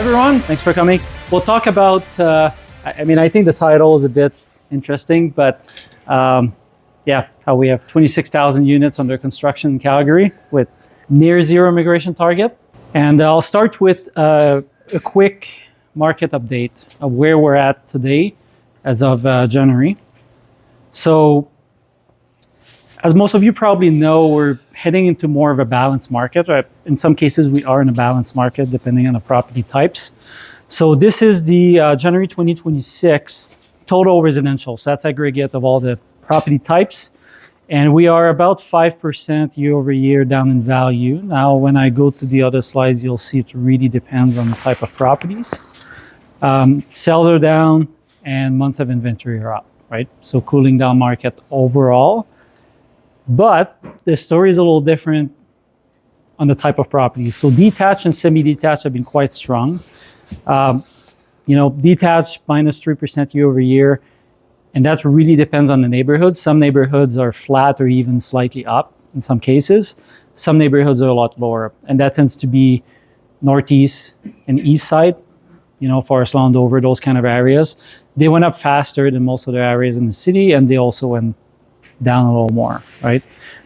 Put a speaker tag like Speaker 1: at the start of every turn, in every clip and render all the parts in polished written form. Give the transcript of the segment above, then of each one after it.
Speaker 1: everyone. Thanks for coming. We'll talk about, I think the title is a bit interesting, but how we have 26,000 units under construction in Calgary with near zero immigration target. And I'll start with a quick market update of where we're at today as of January. So, as most of you probably know, we're heading into more of a balanced market. Right? In some cases, we are in a balanced market depending on the property types. So this is the January 2026 total residential. So that's aggregate of all the property types. And we are about 5% year over year down in value. Now, when I go to the other slides, you'll see it really depends on the type of properties. Sales are down and months of inventory are up, right? So cooling down market overall. But the story is a little different on the type of properties. So detached and semi-detached have been quite strong. Detached minus 3% year over year. And that really depends on the neighborhood. Some neighborhoods are flat or even slightly up in some cases. Some neighborhoods are a lot lower. And that tends to be northeast and east side, Forest Lawn, Dover, those kind of areas. They went up faster than most of the areas in the city, and they also went down a little more, right?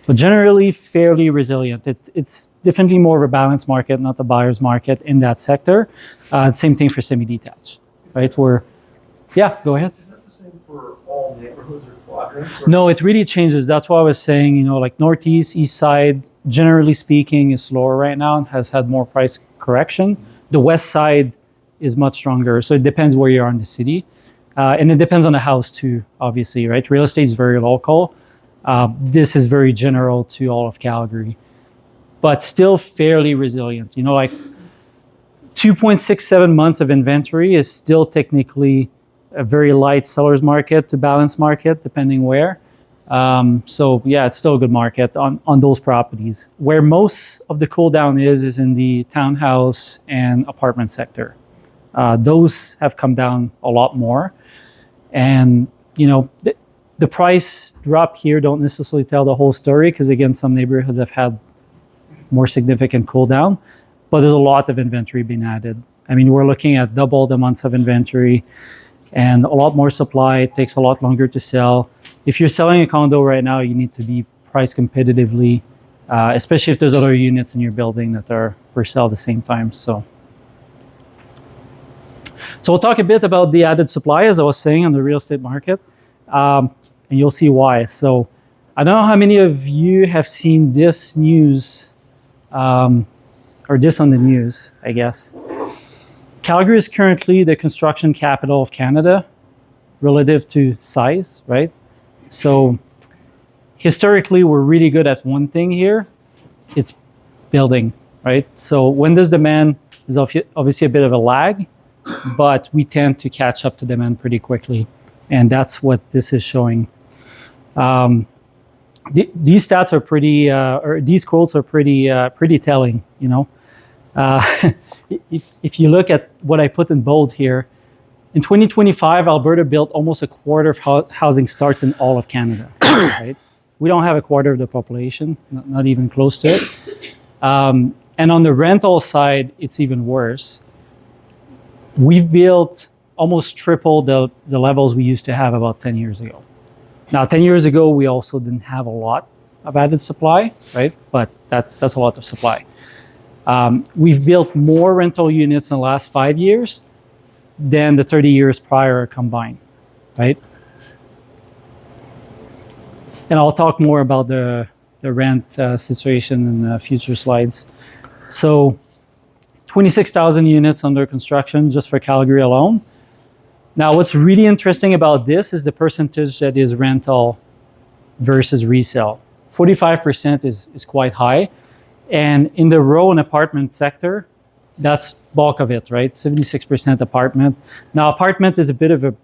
Speaker 1: But generally fairly resilient. It's definitely more of a balanced market, not a buyer's market in that sector. Same thing for semi-detached, right? Go ahead.
Speaker 2: Is that the same for all neighborhoods or quadrants?
Speaker 1: No, it really changes. That's why I was saying, like northeast, east side, generally speaking, is slower right now and has had more price correction. The west side is much stronger. So it depends where you are in the city. And it depends on the house too, obviously, right? Real estate is very local. This is very general to all of Calgary, but still fairly resilient. 2.67 months of inventory is still technically a very light seller's market to balanced market, depending where. It's still a good market on those properties. Where most of the cool down is in the townhouse and apartment sector. Those have come down a lot more. And, the price drop here don't necessarily tell the whole story because, again, some neighborhoods have had more significant cool down, but there's a lot of inventory being added. I mean, we're looking at double the months of inventory and a lot more supply. It takes a lot longer to sell. If you're selling a condo right now, you need to be priced competitively, especially if there's other units in your building that are for sale at the same time. So we'll talk a bit about the added supply, as I was saying, on the real estate market, and you'll see why. So I don't know how many of you have seen this news, or this on the news, I guess. Calgary is currently the construction capital of Canada relative to size, right? So historically, we're really good at one thing here. It's building, right? So when there's demand, there's obviously a bit of a lag, but we tend to catch up to demand pretty quickly. And that's what this is showing. These stats are pretty, or these quotes are pretty telling, If you look at what I put in bold here, in 2025, Alberta built almost a quarter of housing starts in all of Canada, right? We don't have a quarter of the population, not even close to it. And on the rental side, it's even worse. We've built almost triple the levels we used to have about 10 years ago. Now, 10 years ago, we also didn't have a lot of added supply, right? But that's a lot of supply. We've built more rental units in the last 5 years than the 30 years prior combined, right? And I'll talk more about the rent situation in future slides. So 26,000 units under construction just for Calgary alone. Now, what's really interesting about this is the percentage that is rental versus resale. 45% is quite high. And in the row and apartment sector, that's bulk of it, right? 76% apartment. Now, apartment is a bit of a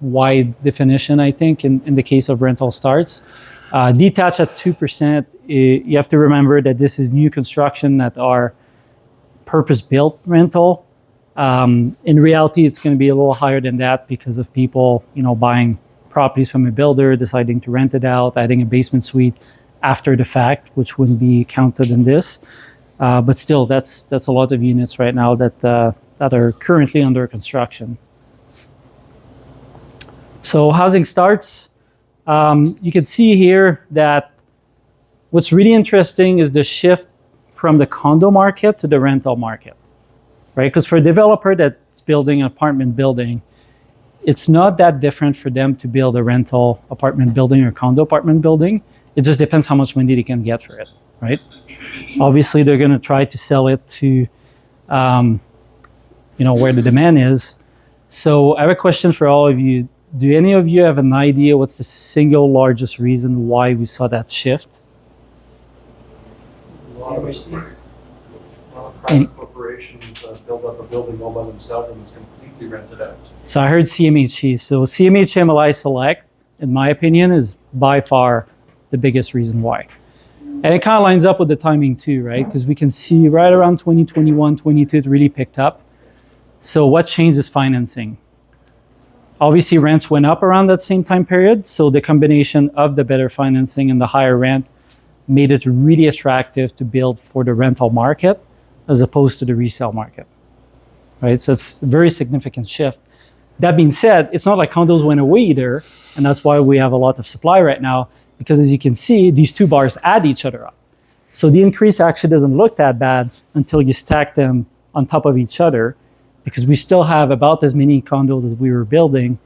Speaker 1: wide definition, I think, in the case of rental starts. Detached at 2%, you have to remember that this is new construction that are purpose-built rental. In reality, it's going to be a little higher than that because of people, buying properties from a builder, deciding to rent it out, adding a basement suite after the fact, which wouldn't be counted in this. But still, that's a lot of units right now that that are currently under construction. So housing starts, you can see here that what's really interesting is the shift from the condo market to the rental market, right? Because for a developer that's building an apartment building, it's not that different for them to build a rental apartment building or condo apartment building. It just depends how much money they can get for it, right? Obviously, they're going to try to sell it to, where the demand is. So I have a question for all of you. Do any of you have an idea what's the single largest reason why we saw that shift?
Speaker 2: CMHC. Private corporations build up a building all by themselves and it's completely rented out.
Speaker 1: So I heard CMHC. So CMHC MLI Select, in my opinion, is by far the biggest reason why. And it kind of lines up with the timing too, right? Because we can see right around 2021, 22, it really picked up. So what changed is financing. Obviously, rents went up around that same time period. So the combination of the better financing and the higher rent made it really attractive to build for the rental market as opposed to the resale market, right? So it's a very significant shift. That being said, it's not like condos went away either, and that's why we have a lot of supply right now, because as you can see, these two bars add each other up. So the increase actually doesn't look that bad until you stack them on top of each other, because we still have about as many condos as we were building,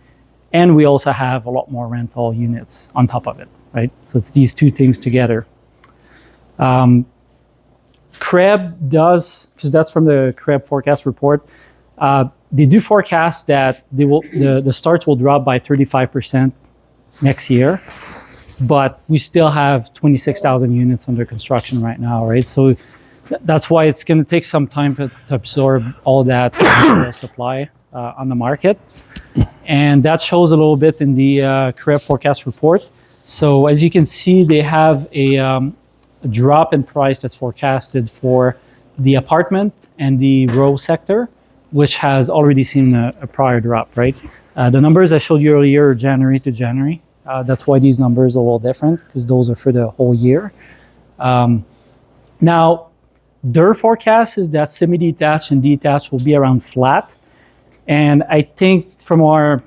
Speaker 1: and we also have a lot more rental units on top of it, right? So it's these two things together. CREB does, because that's from the CREB forecast report, they do forecast that the starts will drop by 35% next year, but we still have 26,000 units under construction right now, right? So that's why it's going to take some time to absorb all that supply on the market. And that shows a little bit in the CREB forecast report. So as you can see, they have a drop in price that's forecasted for the apartment and the row sector, which has already seen a prior drop, right? The numbers I showed you earlier are January to January. That's why these numbers are a little different, because those are for the whole year. Now, their forecast is that semi-detached and detached will be around flat. And I think from our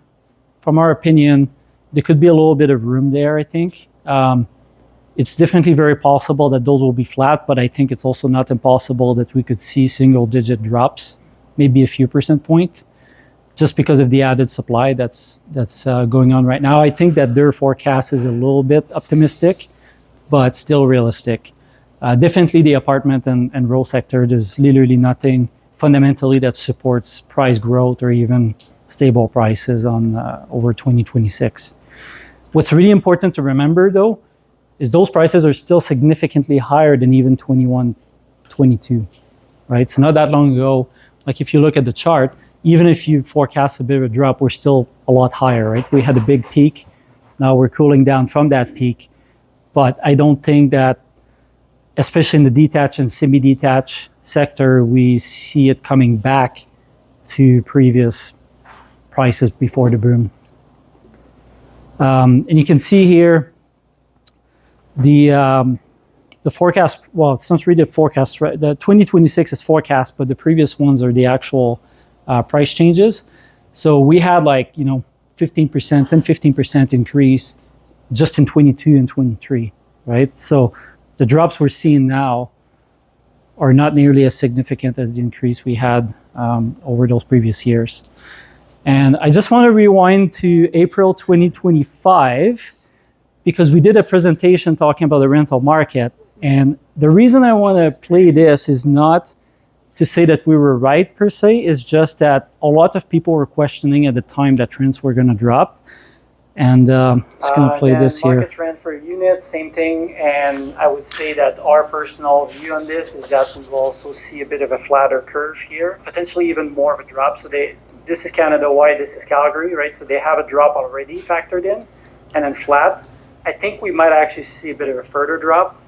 Speaker 1: opinion, there could be a little bit of room there, I think. It's definitely very possible that those will be flat, but I think it's also not impossible that we could see single-digit drops, maybe a few percent point, just because of the added supply that's going on right now. I think that their forecast is a little bit optimistic, but still realistic. Definitely the apartment and row sector, there's literally nothing fundamentally that supports price growth or even stable prices on over 2026. What's really important to remember, though, is those prices are still significantly higher than even 21, 22, right? So not that long ago, like if you look at the chart, even if you forecast a bit of a drop, we're still a lot higher, right? We had a big peak. Now we're cooling down from that peak. But I don't think that, especially in the detached and semi-detached sector, we see it coming back to previous prices before the boom. And you can see here, the forecast, well, it's not really a forecast, right? The 2026 is forecast, but the previous ones are the actual price changes. So we had 15%, 10-15% increase just in 22 and 23, right? So the drops we're seeing now are not nearly as significant as the increase we had over those previous years. And I just want to rewind to April 2025, because we did a presentation talking about the rental market. And the reason I want to play this is not to say that we were right per se, it's just that a lot of people were questioning at the time that rents were going to drop. And just going to play this here.
Speaker 3: Market trend for units, same thing. And I would say that our personal view on this is that we will also see a bit of a flatter curve here, potentially even more of a drop. So this is Canada wide, this is Calgary, right? So they have a drop already factored in, and then flat. I think we might actually see a bit of a further drop,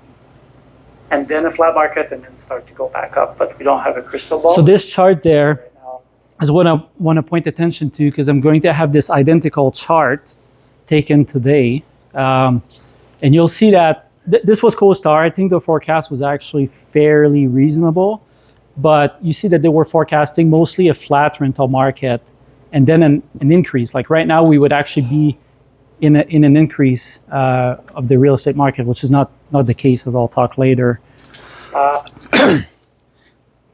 Speaker 3: and then a flat market, and then start to go back up. But we don't have a crystal ball.
Speaker 1: So this chart there is what I want to point attention to, because I'm going to have this identical chart taken today. And you'll see that this was CoStar. I think the forecast was actually fairly reasonable, but you see that they were forecasting mostly a flat rental market and then an increase. Like right now, we would actually be in an increase of the real estate market, which is not the case, as I'll talk later.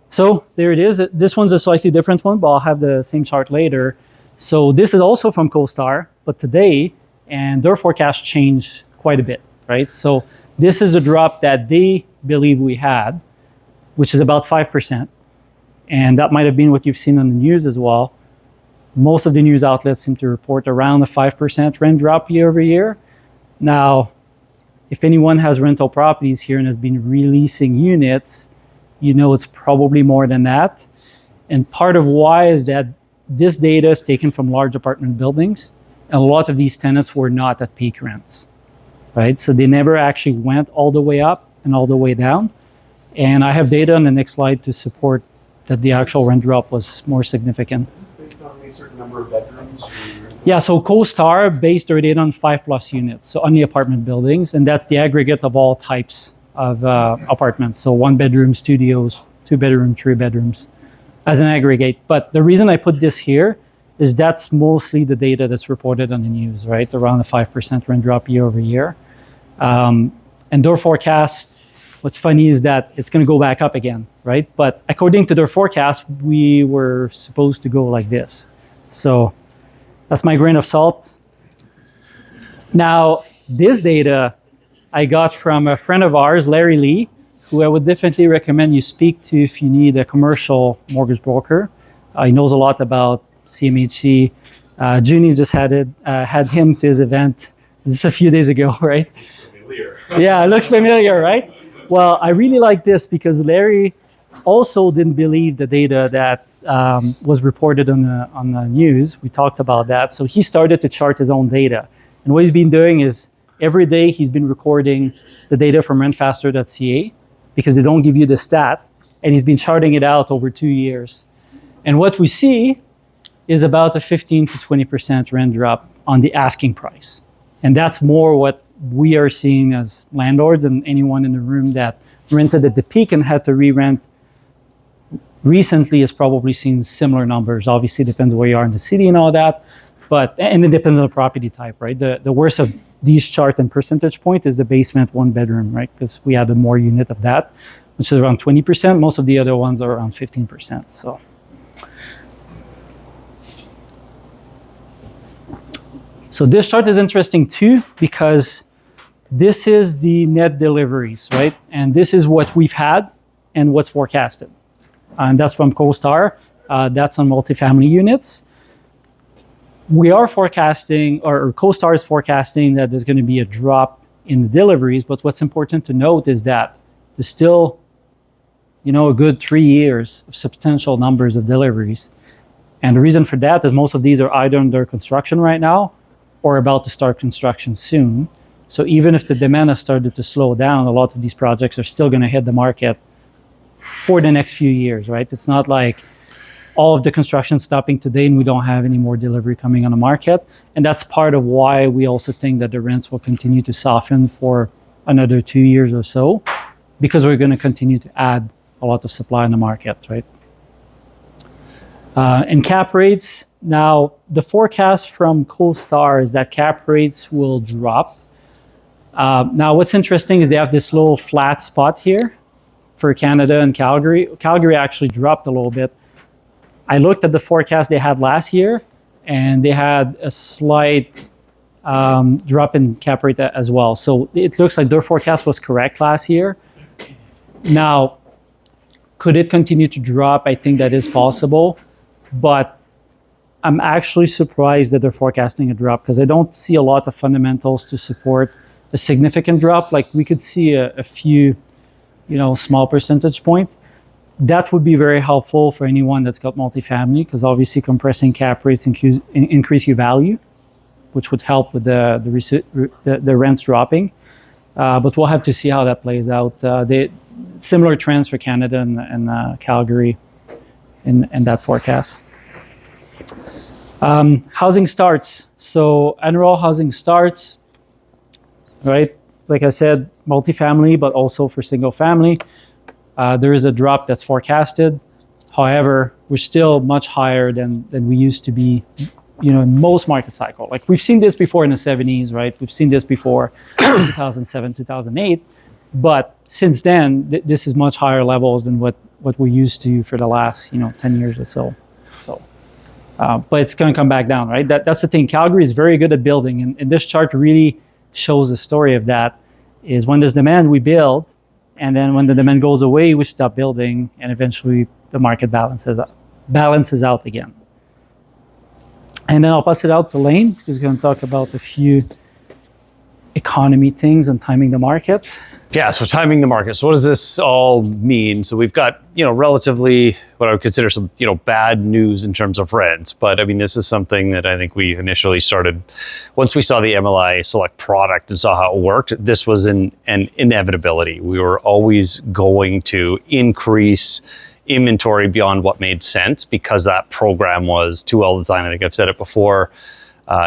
Speaker 1: So there it is. This one's a slightly different one, but I'll have the same chart later. So this is also from CoStar, but today, and their forecast changed quite a bit, right? So this is the drop that they believe we had, which is about 5%. And that might have been what you've seen on the news as well. Most of the news outlets seem to report around a 5% rent drop year over year. Now, if anyone has rental properties here and has been releasing units, you know it's probably more than that. And part of why is that this data is taken from large apartment buildings, and a lot of these tenants were not at peak rents, right? So they never actually went all the way up and all the way down. And I have data on the next slide to support that the actual rent drop was more significant.
Speaker 2: Based on a certain number of bedrooms?
Speaker 1: Yeah, so CoStar based their data on 5+ units, so on the apartment buildings, and that's the aggregate of all types of apartments. So 1-bedroom studios, 2-bedroom, 3-bedrooms as an aggregate. But the reason I put this here is that's mostly the data that's reported on the news, right? Around a 5% rent drop year over year. And their forecast, what's funny is that it's going to go back up again, right? But according to their forecast, we were supposed to go like this. So that's my grain of salt. Now, this data I got from a friend of ours, Larry Lee, who I would definitely recommend you speak to if you need a commercial mortgage broker. He knows a lot about CMHC. Junie just had him to his event just a few days ago, right?
Speaker 2: Familiar.
Speaker 1: Yeah, it looks familiar, right? Well, I really like this because Larry also didn't believe the data that was reported on the news. We talked about that. So he started to chart his own data. And what he's been doing is every day he's been recording the data from RentFaster.ca because they don't give you the stat. And he's been charting it out over 2 years. And what we see is about a 15 to 20% rent drop on the asking price. And that's more what we are seeing as landlords, and anyone in the room that rented at the peak and had to re-rent recently has probably seen similar numbers. Obviously, it depends where you are in the city and all that, and it depends on the property type, right? The worst of these chart and percentage point is the basement 1-bedroom, right? Because we had a more unit of that, which is around 20%. Most of the other ones are around 15%. So this chart is interesting too, because this is the net deliveries, right? And this is what we've had and what's forecasted. And that's from CoStar. That's on multifamily units. We are forecasting, or CoStar is forecasting that there's going to be a drop in the deliveries. But what's important to note is that there's still, a good 3 years of substantial numbers of deliveries. And the reason for that is most of these are either under construction right now or about to start construction soon. So even if the demand has started to slow down, a lot of these projects are still going to hit the market for the next few years, right? It's not like all of the construction stopping today and we don't have any more delivery coming on the market. And that's part of why we also think that the rents will continue to soften for another 2 years or so, because we're going to continue to add a lot of supply in the market, right? And cap rates, now the forecast from CoStar is that cap rates will drop. Now what's interesting is they have this little flat spot here for Canada and Calgary. Calgary actually dropped a little bit. I looked at the forecast they had last year, and they had a slight drop in cap rate as well. So it looks like their forecast was correct last year. Now, could it continue to drop? I think that is possible, but I'm actually surprised that they're forecasting a drop because I don't see a lot of fundamentals to support a significant drop. Like we could see a few, small percentage point. That would be very helpful for anyone that's got multifamily, because obviously compressing cap rates increase your value, which would help with the rents dropping. But we'll have to see how that plays out. Similar trends for Canada and Calgary in that forecast. Housing starts. So annual housing starts, right? Like I said, multifamily, but also for single family. There is a drop that's forecasted. However, we're still much higher than we used to be, in most market cycle. Like we've seen this before in the 70s, right? We've seen this before 2007, 2008. But since then, this is much higher levels than what we're used to for the last, 10 years or so. But it's going to come back down, right? That's the thing. Calgary is very good at building. And this chart really shows the story of that, is when there's demand, we build. And then when the demand goes away, we stop building. And eventually the market balances out again. And then I'll pass it out to Layne. He's going to talk about a few economy things and timing the market.
Speaker 4: Yeah, so timing the market. So what does this all mean? So we've got, relatively what I would consider some, bad news in terms of rents. But I mean, this is something that I think we initially started, once we saw the MLI Select product and saw how it worked, this was an inevitability. We were always going to increase inventory beyond what made sense because that program was too well designed. I think I've said it before,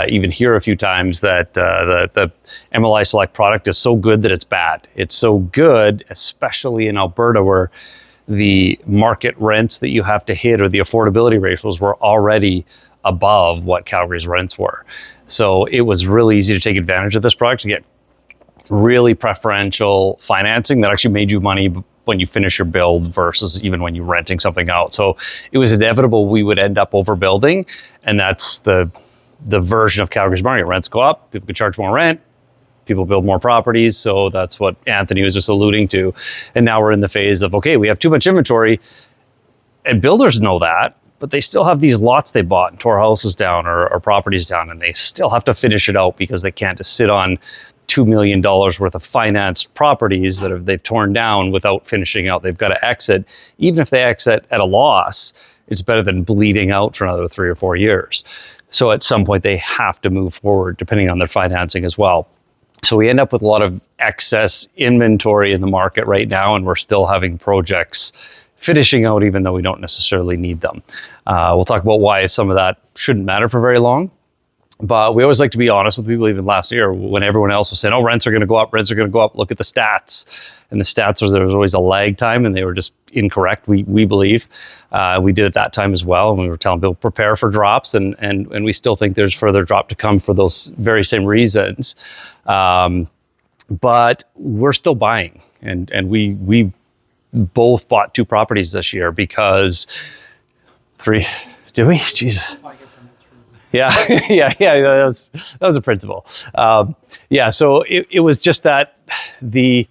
Speaker 4: even here a few times, that the MLI Select product is so good that it's bad. It's so good, especially in Alberta, where the market rents that you have to hit or the affordability ratios were already above what Calgary's rents were. So it was really easy to take advantage of this product to get really preferential financing that actually made you money when you finish your build versus even when you're renting something out. So it was inevitable we would end up overbuilding, and that's the version of Calgary's market. Rents go up, people can charge more rent, people build more properties. So that's what Anthony was just alluding to. And now we're in the phase of, okay, we have too much inventory, and builders know that, but they still have these lots they bought and tore houses down or properties down, and they still have to finish it out because they can't just sit on $2 million worth of financed properties that they've torn down without finishing out. They've got to exit. Even if they exit at a loss, it's better than bleeding out for another 3 or 4 years. So at some point they have to move forward depending on their financing as well. So we end up with a lot of excess inventory in the market right now, and we're still having projects finishing out even though we don't necessarily need them. We'll talk about why some of that shouldn't matter for very long. But we always like to be honest with people. Even last year when everyone else was saying, oh, rents are going to go up, look at the stats. And the stats there was always a lag time, and they were just incorrect, we believe. We did at that time as well, and we were telling people prepare for drops, and we still think there's further drop to come for those very same reasons. But we're still buying, and we both bought 2 properties this year because 3, did we? Jesus. Yeah, that was a principle. So it was just that the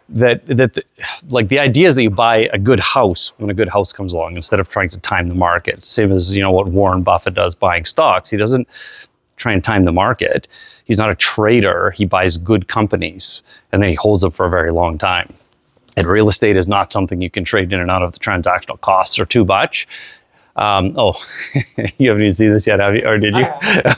Speaker 4: idea is that you buy a good house when a good house comes along instead of trying to time the market. Same as what Warren Buffett does buying stocks. He doesn't try and time the market. He's not a trader. He buys good companies and then he holds them for a very long time. And real estate is not something you can trade in and out of. The transactional costs are too much. You haven't even seen this yet, have you? Or did you?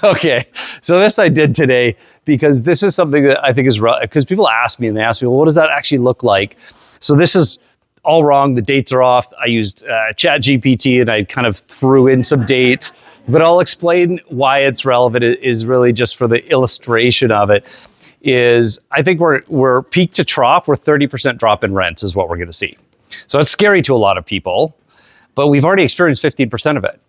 Speaker 4: Okay. So this I did today because this is something that I think is because people ask me, well, what does that actually look like? So this is all wrong. The dates are off. I used ChatGPT and I kind of threw in some dates, but I'll explain why it's relevant. It is really just for the illustration of it. Is I think we're peak to trough. We're 30% drop in rents is what we're going to see. So it's scary to a lot of people. But we've already experienced 15% of it.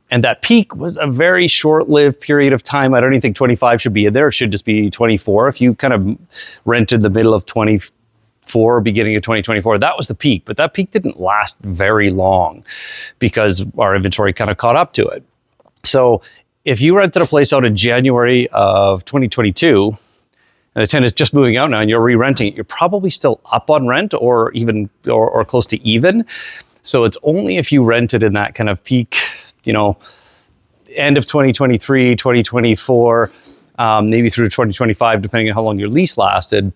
Speaker 4: And that peak was a very short-lived period of time. I don't even think 25 should be in there. It should just be 24. If you kind of rented the middle of 24, beginning of 2024, that was the peak. But that peak didn't last very long because our inventory kind of caught up to it. So if you rented a place out in January of 2022, and the tenant is just moving out now and you're re-renting it, you're probably still up on rent or even or close to even. So it's only if you rented in that kind of peak, end of 2023, 2024, maybe through 2025, depending on how long your lease lasted,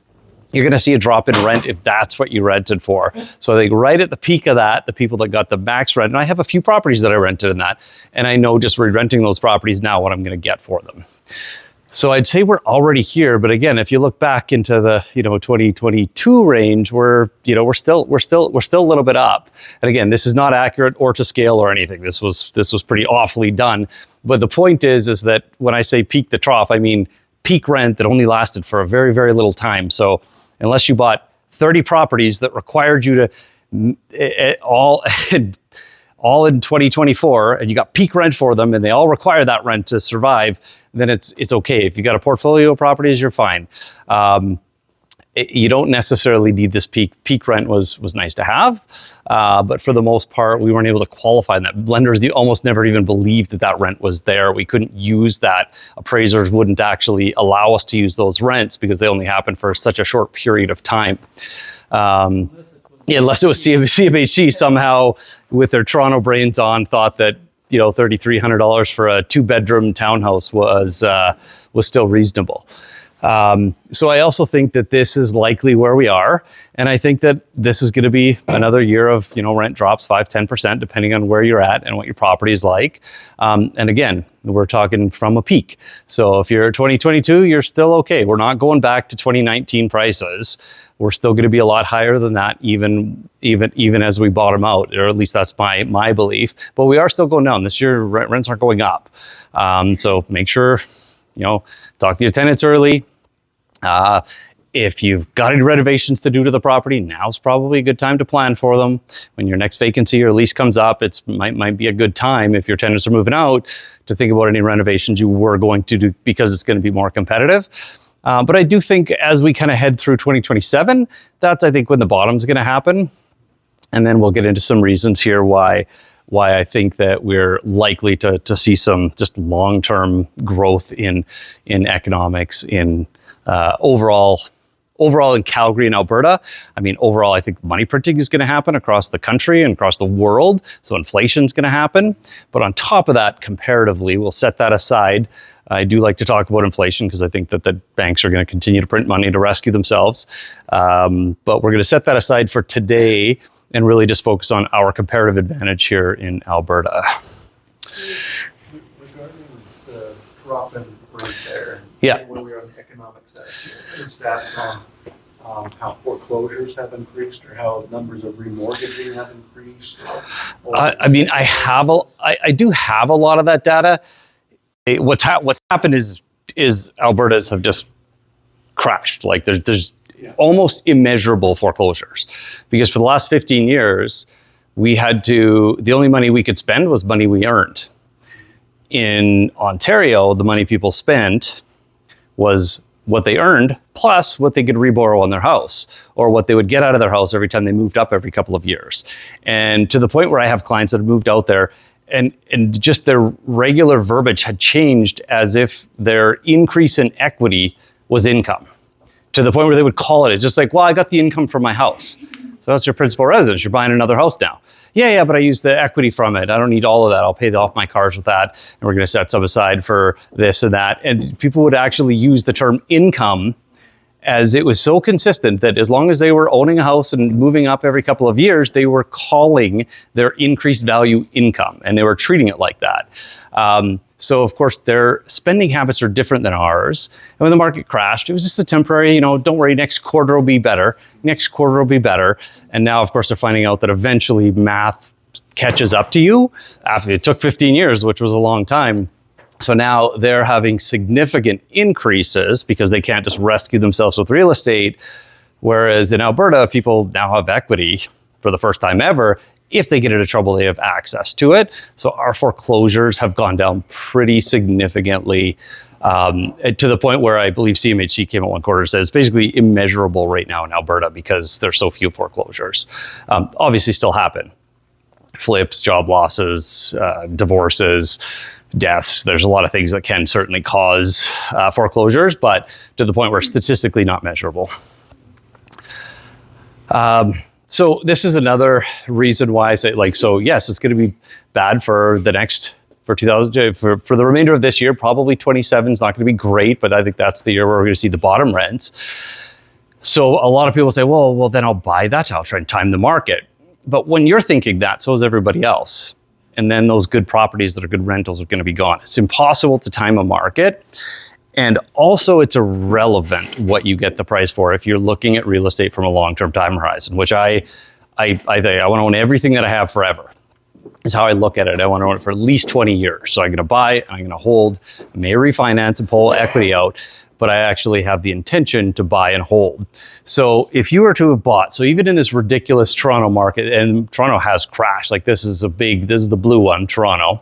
Speaker 4: you're going to see a drop in rent if that's what you rented for. So I think right at the peak of that, the people that got the max rent, and I have a few properties that I rented in that, and I know just re-renting those properties now what I'm going to get for them. So I'd say we're already here, but again, if you look back into the 2022 range, we're still a little bit up. And again, this is not accurate or to scale or anything. This was pretty awfully done. But the point is that when I say peak to trough, I mean peak rent that only lasted for a very, very little time. So unless you bought 30 properties that required you to all all in 2024, and you got peak rent for them, and they all require that rent to survive, then it's okay. If you got a portfolio of properties, you're fine. You don't necessarily need this peak rent was nice to have, but for the most part, we weren't able to qualify that. Lenders almost never even believed that rent was there. We couldn't use that. Appraisers wouldn't actually allow us to use those rents because they only happen for such a short period of time. Unless it was CMHC somehow with their Toronto brains on thought that $3,300 for a 2-bedroom townhouse was still reasonable. So I also think that this is likely where we are. And I think that this is going to be another year of, rent drops 5-10%, depending on where you're at and what your property is like. And again, we're talking from a peak. So if you're 2022, you're still okay. We're not going back to 2019 prices. We're still going to be a lot higher than that, even as we bottom out, or at least that's my belief. But we are still going down. This year, rents aren't going up. So make sure, talk to your tenants early. If you've got any renovations to do to the property, now's probably a good time to plan for them. When your next vacancy or lease comes up, it might be a good time if your tenants are moving out to think about any renovations you were going to do, because it's going to be more competitive. But I do think as we kind of head through 2027, that's, I think, when the bottom's going to happen. And then we'll get into some reasons here why I think that we're likely to see some just long-term growth in economics in overall in Calgary and Alberta. I mean, overall, I think money printing is going to happen across the country and across the world. So inflation is going to happen. But on top of that, comparatively, we'll set that aside. I do like to talk about inflation because I think that the banks are going to continue to print money to rescue themselves. But we're going to set that aside for today and really just focus on our comparative advantage here in Alberta.
Speaker 2: Regarding the drop in rent there,
Speaker 4: Yeah.
Speaker 2: where we are on the economic stats on how foreclosures have increased or how numbers of remortgaging have increased?
Speaker 4: I do have a lot of that data. What's happened is Albertas have just crashed. Like there's almost immeasurable foreclosures, because for the last 15 years, the only money we could spend was money we earned. In Ontario, the money people spent was what they earned plus what they could reborrow on their house, or what they would get out of their house every time they moved up every couple of years. And to the point where I have clients that have moved out there and just their regular verbiage had changed as if their increase in equity was income, to the point where they would call it just like, well, I got the income from my house. So that's your principal residence. You're buying another house now. Yeah, but I use the equity from it. I don't need all of that. I'll pay off my cars with that. And we're going to set some aside for this and that. And people would actually use the term income, as it was so consistent that as long as they were owning a house and moving up every couple of years, they were calling their increased value income, and they were treating it like that. So of course their spending habits are different than ours. And when the market crashed, it was just a temporary, don't worry, next quarter will be better. Next quarter will be better. And now of course they're finding out that eventually math catches up to you. After it took 15 years, which was a long time. So now they're having significant increases because they can't just rescue themselves with real estate. Whereas in Alberta, people now have equity for the first time ever. If they get into trouble, they have access to it. So our foreclosures have gone down pretty significantly, to the point where I believe CMHC came out one quarter and says it's basically immeasurable right now in Alberta because there's so few foreclosures. Obviously still happen. Flips, job losses, divorces, deaths. There's a lot of things that can certainly cause foreclosures, but to the point where statistically not measurable. So this is another reason why I say, yes, it's going to be bad for the remainder of this year. Probably 27 is not going to be great, but I think that's the year where we're going to see the bottom rents. So a lot of people say, well, then I'll buy that. I'll try and time the market. But when you're thinking that, so is everybody else. And then those good properties that are good rentals are going to be gone. It's impossible to time a market. And also it's irrelevant what you get the price for if you're looking at real estate from a long-term time horizon, which I think I want to own everything that I have forever. Is how I look at it. I want to own it for at least 20 years. So I'm going to buy, I'm going to hold, I may refinance and pull equity out. but I actually have the intention to buy and hold. So if you were to have bought, so even in this ridiculous Toronto market, and Toronto has crashed, like this is the blue one, Toronto.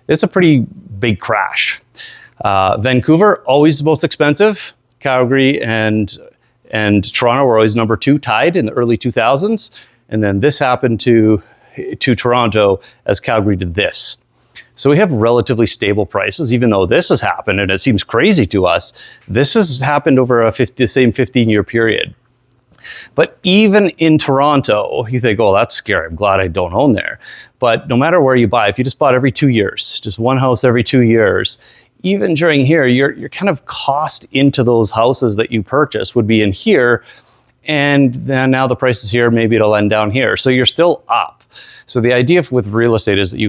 Speaker 4: It's a pretty big crash. Vancouver, always the most expensive. Calgary and Toronto were always number 2, tied in the early 2000s. And then this happened to Toronto as Calgary did this. So we have relatively stable prices, even though this has happened, and it seems crazy to us. This has happened over the same 15-year period. But even in Toronto, you think, oh, that's scary. I'm glad I don't own there. But no matter where you buy, if you just bought every 2 years, just one house every 2 years, even during here, your kind of cost into those houses that you purchase would be in here. And then now the price is here, maybe it'll end down here. So you're still up. So the idea with real estate is that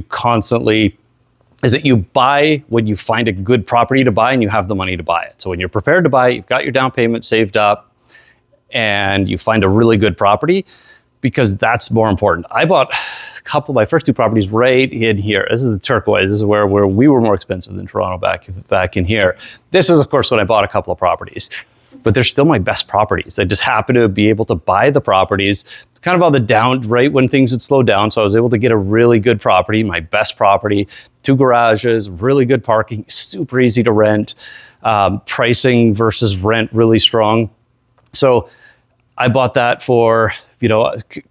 Speaker 4: you buy when you find a good property to buy and you have the money to buy it. So when you're prepared to buy, you've got your down payment saved up and you find a really good property, because that's more important. I bought a couple of my first 2 properties right in here. This is the turquoise. This is where we were more expensive than Toronto back in here. This is, of course, when I bought a couple of properties. But they're still my best properties. I just happen to be able to buy the properties. It's kind of on the down, right when things had slowed down. So I was able to get a really good property, my best property, 2 garages, really good parking, super easy to rent, pricing versus rent really strong. So I bought that for,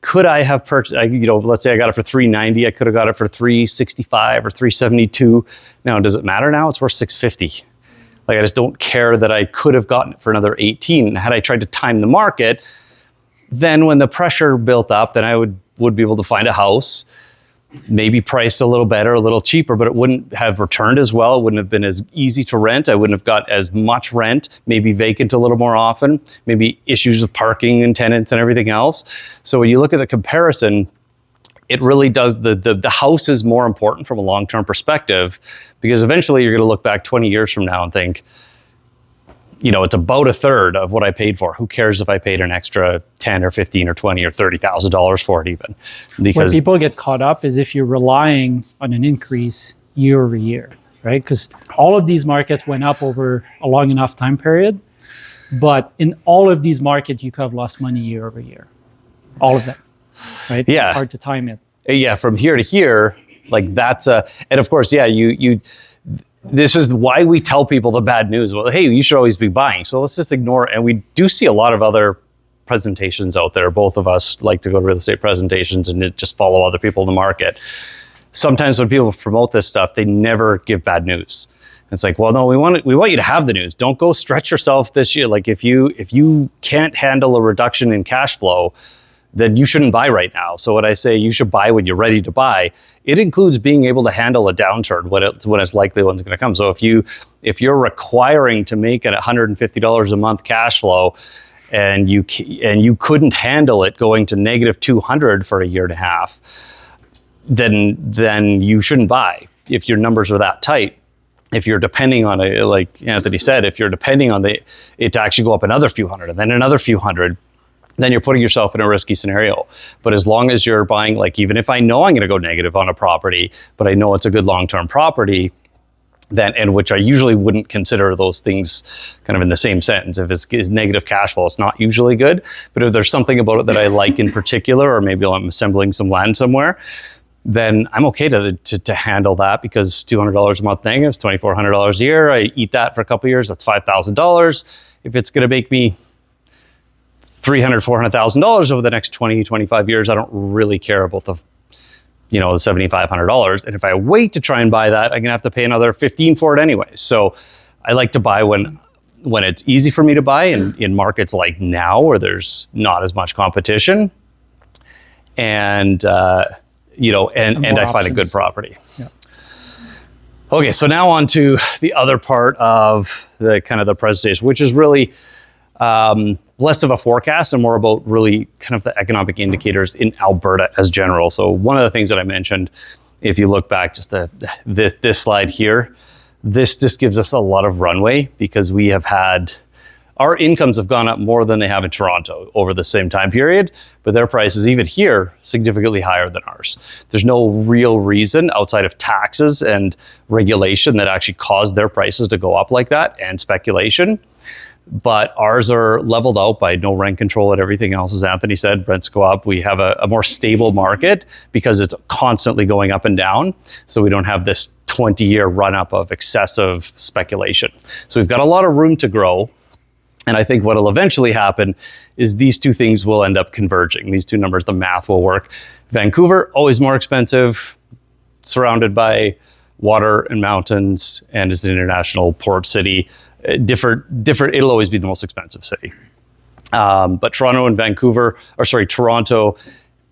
Speaker 4: could I have purchased, let's say I got it for $390. I could have got it for $365 or $372. Now, does it matter now? It's worth $650. Like, I just don't care that I could have gotten it for another 18. Had I tried to time the market, then when the pressure built up, then I would be able to find a house, maybe priced a little better, a little cheaper, but it wouldn't have returned as well. It wouldn't have been as easy to rent. I wouldn't have got as much rent, maybe vacant a little more often, maybe issues with parking and tenants and everything else. So when you look at the comparison, it really does, the house is more important from a long-term perspective, because eventually you're going to look back 20 years from now and think, it's about a third of what I paid for. Who cares if I paid an extra 10 or 15 or 20 or $30,000 for it even?
Speaker 1: Because where people get caught up is if you're relying on an increase year over year, right? Because all of these markets went up over a long enough time period, but in all of these markets, you could have lost money year over year. All of them. Right?
Speaker 4: Yeah.
Speaker 1: It's hard to time it.
Speaker 4: Yeah, from here to here, like that's and of course, yeah, this is why we tell people the bad news. Well, hey, you should always be buying. So let's just ignore it. And we do see a lot of other presentations out there. Both of us like to go to real estate presentations and just follow other people in the market. Sometimes when people promote this stuff, they never give bad news. It's like, well, no, we want you to have the news. Don't go stretch yourself this year. Like if you can't handle a reduction in cash flow, then you shouldn't buy right now. So what I say, you should buy when you're ready to buy. It includes being able to handle a downturn when it's likely one's going to come. So if you're requiring to make it $150 a month cash flow, and you couldn't handle it going to negative 200 for a year and a half, then you shouldn't buy if your numbers are that tight. If you're depending on like Anthony said, if you're depending on it to actually go up another few hundred and then another few hundred, then you're putting yourself in a risky scenario. But as long as you're buying, like even if I know I'm going to go negative on a property, but I know it's a good long-term property, then, and which I usually wouldn't consider those things kind of in the same sentence. If it's negative cash flow, it's not usually good. But if there's something about it that I like in particular, or maybe I'm assembling some land somewhere, then I'm okay to handle that, because $200 a month negative is $2,400 a year. I eat that for a couple of years, that's $5,000. If it's going to make me $300,000, $400,000 over the next 20, 25 years, I don't really care about the $7,500. And if I wait to try and buy that, I'm gonna have to pay another $15,000 for it anyway. So I like to buy when it's easy for me to buy in markets like now, where there's not as much competition, and I find a good property. Yeah. Okay, so now on to the other part of the kind of the presentation, which is really less of a forecast and more about really kind of the economic indicators in Alberta as general. So one of the things that I mentioned, if you look back just to this slide here, this just gives us a lot of runway, because we have had Our incomes have gone up more than they have in Toronto over the same time period, but their prices, even here, significantly higher than ours. There's no real reason outside of taxes and regulation that actually caused their prices to go up like that, and speculation. But ours are leveled out by no rent control and everything else. As Anthony said, rents go up. We have a more stable market because it's constantly going up and down. So we don't have this 20-year run-up of excessive speculation. So we've got a lot of room to grow. And I think what will eventually happen is these two things will end up converging. These two numbers, the math will work. Vancouver, always more expensive, surrounded by water and mountains, and is an international port city. Different, it'll always be the most expensive city. But Toronto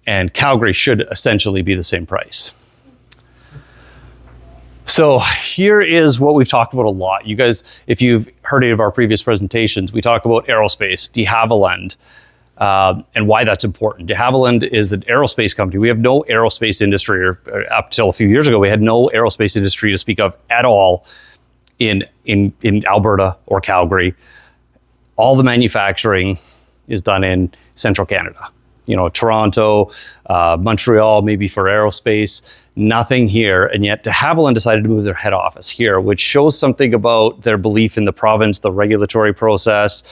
Speaker 4: and Calgary should essentially be the same price. So here is what we've talked about a lot. You guys, if you've heard any of our previous presentations, we talk about aerospace, de Havilland, and why that's important. De Havilland is an aerospace company. We have no aerospace industry, or up till a few years ago, we had no aerospace industry to speak of at all in Alberta or Calgary. All the manufacturing is done in central Canada. You know, Toronto, Montreal, maybe for aerospace, nothing here. And yet de Havilland decided to move their head office here, which shows something about their belief in the province, the regulatory process,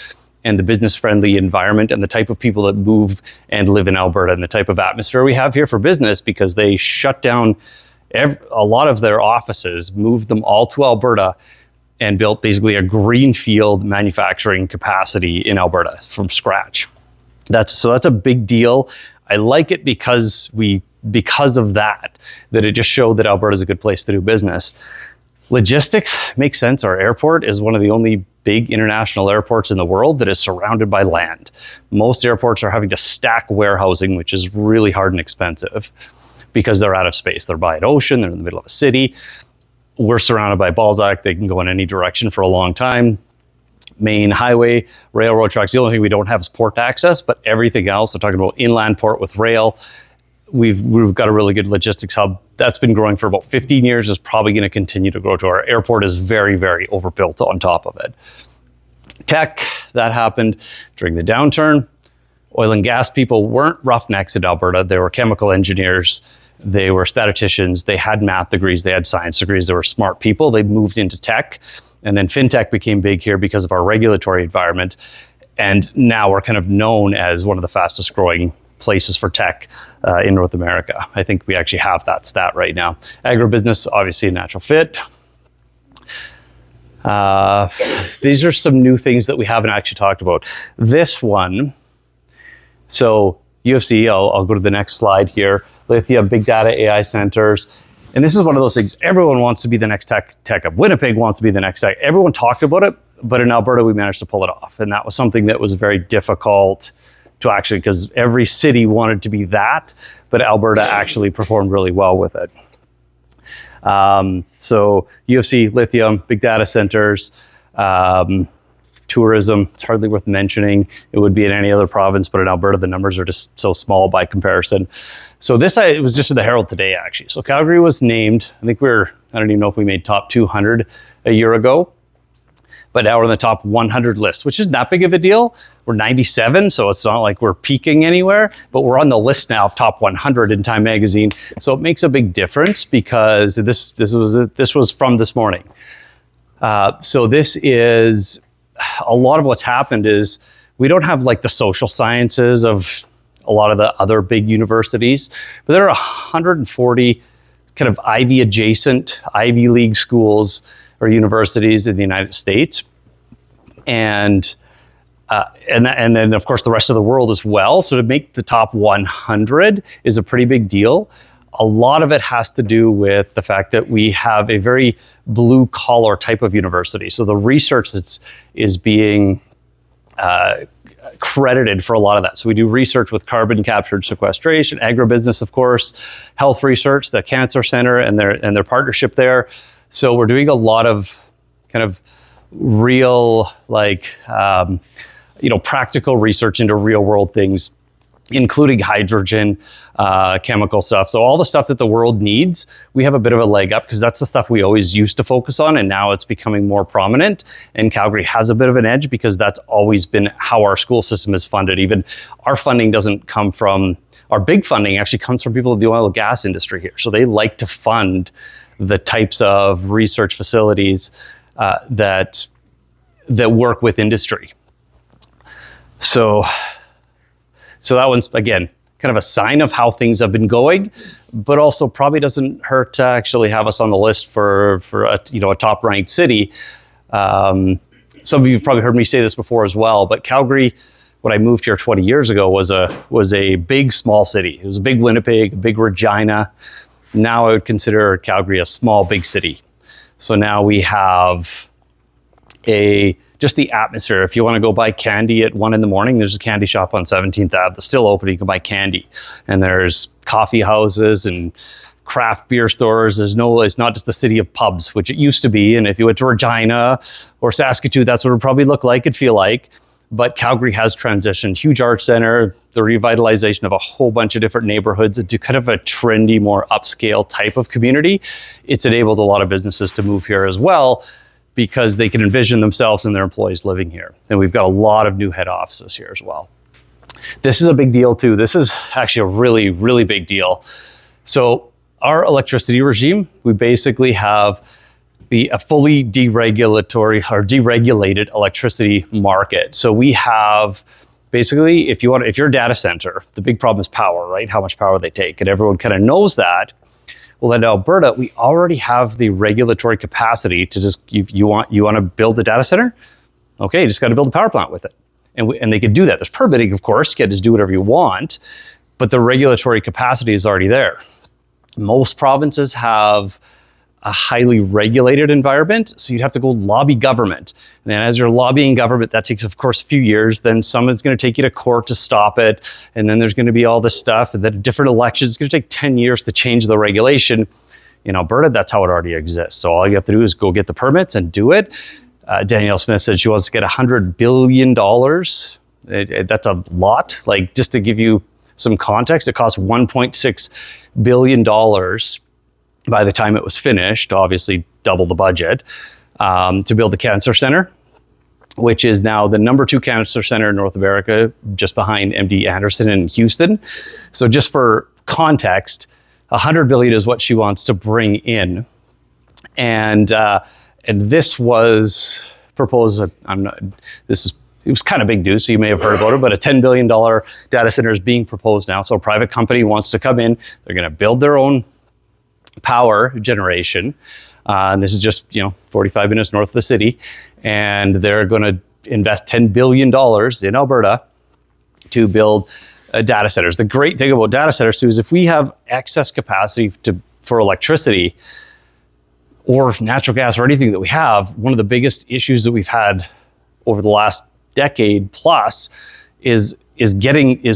Speaker 4: and the business-friendly environment, and the type of people that move and live in Alberta, and the type of atmosphere we have here for business, because they shut down a lot of their offices, moved them all to Alberta, and built basically a greenfield manufacturing capacity in Alberta from scratch. That's a big deal. I like it because of that it just showed that Alberta is a good place to do business. Logistics makes sense. Our airport is one of the only big international airports in the world that is surrounded by land. Most airports are having to stack warehousing, which is really hard and expensive, because they're out of space. They're by an ocean, they're in the middle of a city. We're surrounded by Balzac. They can go in any direction for a long time. Main highway, railroad tracks. The only thing we don't have is port access, but everything else, we're talking about inland port with rail. We've got a really good logistics hub that's been growing for about 15 years, is probably going to continue to grow. To our airport is very, very overbuilt on top of it. Tech, that happened during the downturn. Oil and gas people weren't roughnecks in Alberta. They were chemical engineers. They were statisticians. They had math degrees. They had science degrees. They were smart people. They moved into tech. And then fintech became big here because of our regulatory environment. And now we're kind of known as one of the fastest growing places for tech in North America. I think we actually have that stat right now. Agribusiness, obviously a natural fit. These are some new things that we haven't actually talked about. This one, so UFC, I'll go to the next slide here. Lithium, big data, AI centers. And this is one of those things, everyone wants to be the next tech hub. Winnipeg wants to be the next tech. Everyone talked about it, but in Alberta, we managed to pull it off. And that was something that was very difficult to actually, because every city wanted to be that, but Alberta actually performed really well with it. So UFC, lithium, big data centers, tourism, it's hardly worth mentioning. It would be in any other province, but in Alberta, the numbers are just so small by comparison. So this, it was just in the Herald today, actually. So Calgary was named, I think I don't even know if we made top 200 a year ago, but now we're on the top 100 list, which isn't that big of a deal. We're 97, so it's not like we're peaking anywhere, but we're on the list now of top 100 in Time Magazine. So it makes a big difference, because this was from this morning. So this is, a lot of what's happened is we don't have like the social sciences of a lot of the other big universities, but there are 140 kind of Ivy adjacent, Ivy League schools or universities in the United States. And then of course the rest of the world as well. So to make the top 100 is a pretty big deal. A lot of it has to do with the fact that we have a very blue collar type of university. So the research is being credited for a lot of that. So we do research with carbon capture and sequestration, agribusiness, of course, health research, the Cancer Center and their partnership there. So we're doing a lot of kind of real, like, practical research into real world things including hydrogen, chemical stuff. So all the stuff that the world needs, we have a bit of a leg up because that's the stuff we always used to focus on, and now it's becoming more prominent. And Calgary has a bit of an edge because that's always been how our school system is funded. Even our funding doesn't come from, our big funding actually comes from people in the oil and gas industry here. So they like to fund the types of research facilities that work with industry. So that one's, again, kind of a sign of how things have been going, but also probably doesn't hurt to actually have us on the list for a top ranked city. Some of you have probably heard me say this before as well, but Calgary, when I moved here 20 years ago, was a big small city. It was a big Winnipeg, a big Regina. Now I would consider Calgary a small big city. So now we have just the atmosphere. If you want to go buy candy at 1 a.m, there's a candy shop on 17th Ave that's still open. You can buy candy. And there's coffee houses and craft beer stores. It's not just the city of pubs, which it used to be. And if you went to Regina or Saskatoon, that's what it would probably look like, it'd feel like. But Calgary has transitioned. Huge arts center, the revitalization of a whole bunch of different neighborhoods into kind of a trendy, more upscale type of community. It's enabled a lot of businesses to move here as well, because they can envision themselves and their employees living here. And we've got a lot of new head offices here as well. This is a big deal too. This is actually a really, really big deal. So our electricity regime, we basically have a fully deregulated electricity market. So we have basically, if you're a data center, the big problem is power, right? How much power they take. And everyone kind of knows that. Well, in Alberta, we already have the regulatory capacity to just, you want to build a data center? Okay, you just got to build a power plant with it. And they could do that. There's permitting, of course, you can just do whatever you want, but the regulatory capacity is already there. Most provinces have a highly regulated environment, so you'd have to go lobby government. And then as you're lobbying government, that takes, of course, a few years. Then someone's going to take you to court to stop it. And then there's going to be all this stuff. And then different elections, it's going to take 10 years to change the regulation. In Alberta, that's how it already exists. So all you have to do is go get the permits and do it. Danielle Smith said she wants to get $100 billion. That's a lot. Like, just to give you some context, it costs $1.6 billion by the time it was finished, obviously double the budget, to build the cancer center, which is now the #2 cancer center in North America, just behind MD Anderson in Houston. So just for context, $100 billion is what she wants to bring in. And this was proposed, it was kind of big news, so you may have heard about it, but a $10 billion data center is being proposed now. So a private company wants to come in, they're gonna build their own power generation. And this is just 45 minutes north of the city. And they're going to invest $10 billion in Alberta to build data centers. The great thing about data centers too is if we have excess capacity for electricity or natural gas or anything that we have, one of the biggest issues that we've had over the last decade plus is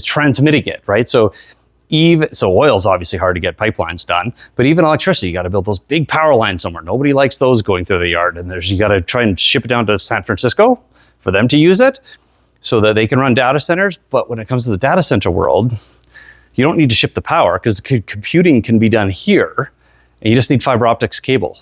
Speaker 4: transmitting it, right? So oil's obviously hard to get pipelines done, but even electricity, you got to build those big power lines somewhere. Nobody likes those going through the yard, and you got to try and ship it down to San Francisco for them to use it so that they can run data centers. But when it comes to the data center world, you don't need to ship the power because computing can be done here, and you just need fiber optics cable.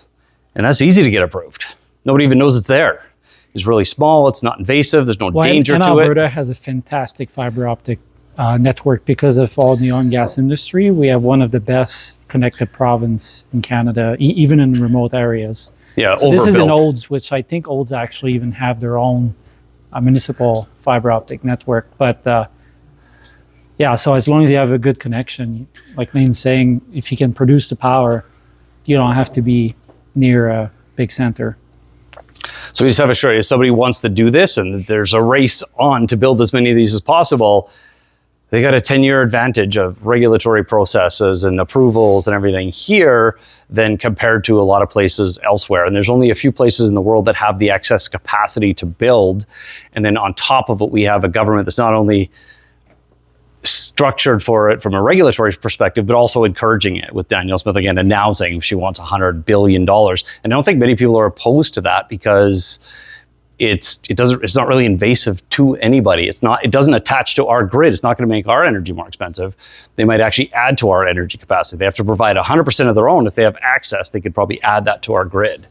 Speaker 4: And that's easy to get approved. Nobody even knows it's there. It's really small, it's not invasive, there's no danger to it.
Speaker 1: Alberta has a fantastic fiber optic network because of all the oil and gas industry. We have one of the best connected province in Canada, even in remote areas.
Speaker 4: Yeah,
Speaker 1: so this is in Olds, which I think Olds actually even have their own municipal fiber optic network. But yeah, so as long as you have a good connection, like Layne's saying, if you can produce the power, you don't have to be near a big center.
Speaker 4: So we just have to show you, if somebody wants to do this and there's a race on to build as many of these as possible, they got a 10-year advantage of regulatory processes and approvals and everything here than compared to a lot of places elsewhere. And there's only a few places in the world that have the excess capacity to build. And then on top of it, we have a government that's not only structured for it from a regulatory perspective, but also encouraging it, with Danielle Smith again announcing she wants $100 billion. And I don't think many people are opposed to that because it's not really invasive to anybody. It doesn't attach to our grid. It's not going to make our energy more expensive. They might actually add to our energy capacity. They have to provide 100% of their own. If they have access, they could probably add that to our grid.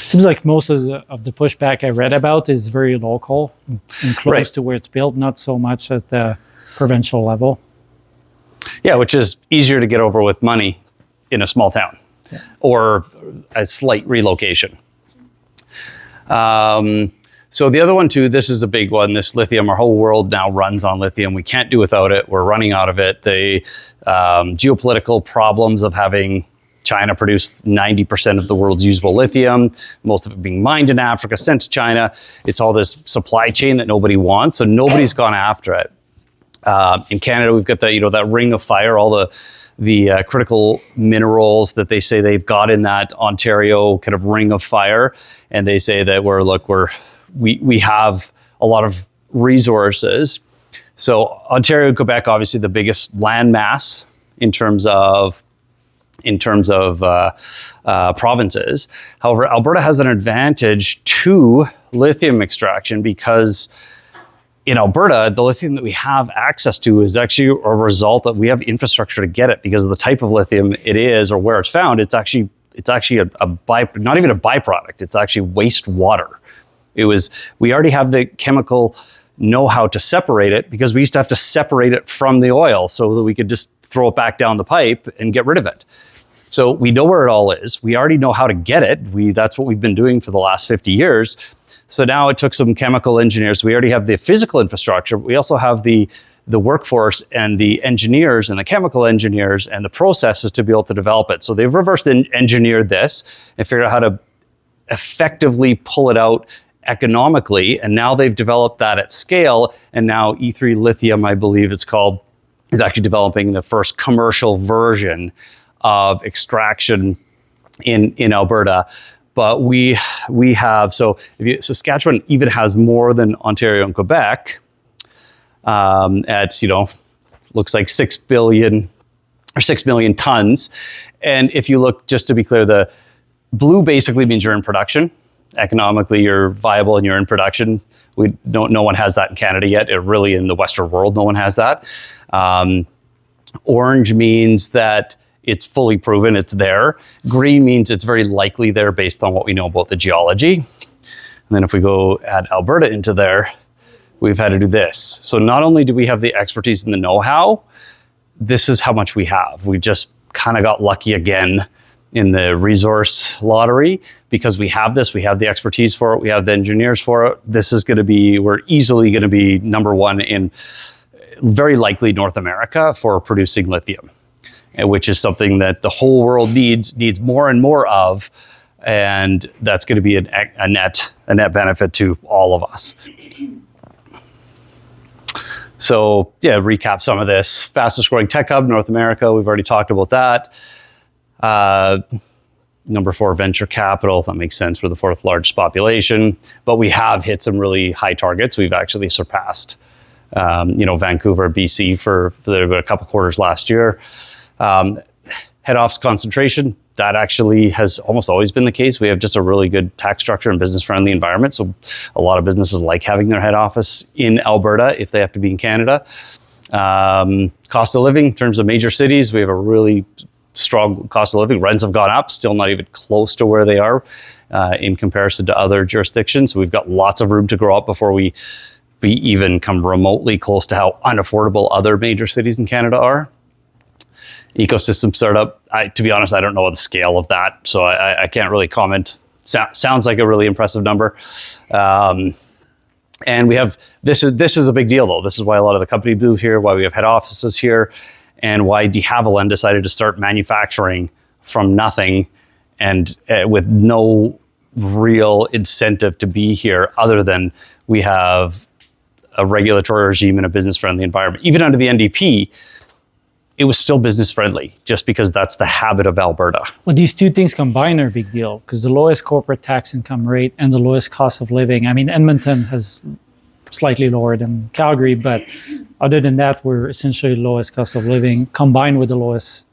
Speaker 1: Seems like most of the pushback I read about is very local and close to where it's built, not so much at the provincial level.
Speaker 4: Yeah, which is easier to get over with money in a small town or a slight relocation. So the other one too, this is a big one, this lithium. Our whole world now runs on lithium. We can't do without it. We're running out of it. The geopolitical problems of having China produce 90% of the world's usable lithium, most of it being mined in Africa, sent to China. It's all this supply chain that nobody wants, so nobody's gone after it. In Canada, we've got that ring of fire, all the critical minerals that they say they've got in that Ontario kind of ring of fire, and they say that we have a lot of resources. So Ontario and Quebec, obviously the biggest land mass in terms of provinces. However, Alberta has an advantage to lithium extraction because in Alberta, the lithium that we have access to is actually a result that we have infrastructure to get it because of the type of lithium it is or where it's found. It's actually not even a byproduct. It's actually wastewater. We already have the chemical know-how to separate it because we used to have to separate it from the oil so that we could just throw it back down the pipe and get rid of it. So we know where it all is. We already know how to get it. That's what we've been doing for the last 50 years. So now it took some chemical engineers. We already have the physical infrastructure. We also have the workforce and the engineers and the chemical engineers and the processes to be able to develop it. So they've reverse engineered this and figured out how to effectively pull it out economically. And now they've developed that at scale. And now E3 Lithium, I believe it's called, is actually developing the first commercial version of extraction in Alberta. But we have, Saskatchewan even has more than Ontario and Quebec at, looks like 6 billion or 6 million tons. And if you look, just to be clear, the blue basically means you're in production. Economically, you're viable and you're in production. No one has that in Canada yet. Really, in the Western world, no one has that. Orange means that it's fully proven, it's there. Green means it's very likely there based on what we know about the geology. And then if we go add Alberta into there, we've had to do this. So not only do we have the expertise and the know-how, this is how much we have. We just kind of got lucky again in the resource lottery because we have this, we have the expertise for it, we have the engineers for it. We're easily going to be number one in very likely North America for producing lithium, which is something that the whole world needs more and more of, and that's going to be a net benefit to all of us. So recap some of this. Fastest growing tech hub, North America, we've already talked about that. Number 4, venture capital, that makes sense, we're the 4th largest population, but we have hit some really high targets. We've actually surpassed Vancouver, BC for a couple quarters last year. Head office concentration, that actually has almost always been the case. We have just a really good tax structure and business-friendly environment. So a lot of businesses like having their head office in Alberta if they have to be in Canada. Cost of living, in terms of major cities, we have a really strong cost of living. Rents have gone up, still not even close to where they are in comparison to other jurisdictions. So we've got lots of room to grow up before we even come remotely close to how unaffordable other major cities in Canada are. Ecosystem startup, to be honest, I don't know the scale of that, so I can't really comment. Sounds like a really impressive number. And we have, this is a big deal though. This is why a lot of the companies move here, why we have head offices here, and why De Havilland decided to start manufacturing from nothing and with no real incentive to be here other than we have a regulatory regime and a business-friendly environment. Even under the NDP, it was still business-friendly just because that's the habit of Alberta.
Speaker 1: Well, these two things combined are a big deal because the lowest corporate tax income rate and the lowest cost of living. I mean, Edmonton has slightly lower than Calgary, but other than that, we're essentially lowest cost of living combined with the lowest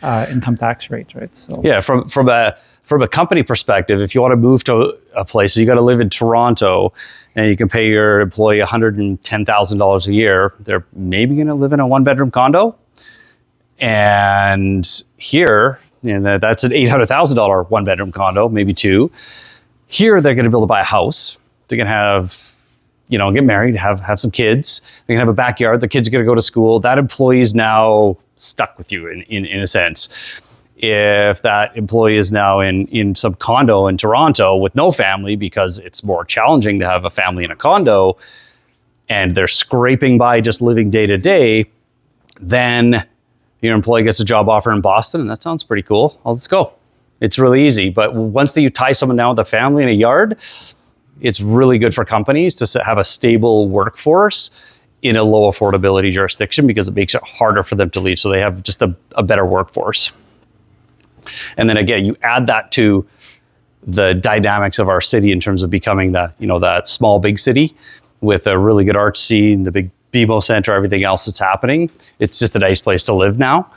Speaker 1: income tax rate, right? So
Speaker 4: Yeah, from a company perspective, if you want to move to a place, so you got to live in Toronto, and you can pay your employee $110,000 a year. They're maybe going to live in a 1-bedroom condo, and here, that's an $800,000 1-bedroom condo, maybe 2. Here, they're going to be able to buy a house. They're going to have, get married, have some kids. They're going to have a backyard. The kids are going to go to school. That employee is now stuck with you in a sense. If that employee is now in some condo in Toronto with no family, because it's more challenging to have a family in a condo, and they're scraping by just living day to day, then your employee gets a job offer in Boston, and that sounds pretty cool. Let's go. It's really easy. But once you tie someone down with a family in a yard, it's really good for companies to have a stable workforce in a low affordability jurisdiction, because it makes it harder for them to leave. So they have just a better workforce. And then again, you add that to the dynamics of our city in terms of becoming that small, big city with a really good art scene, the big BMO center, everything else that's happening. It's just a nice place to live now.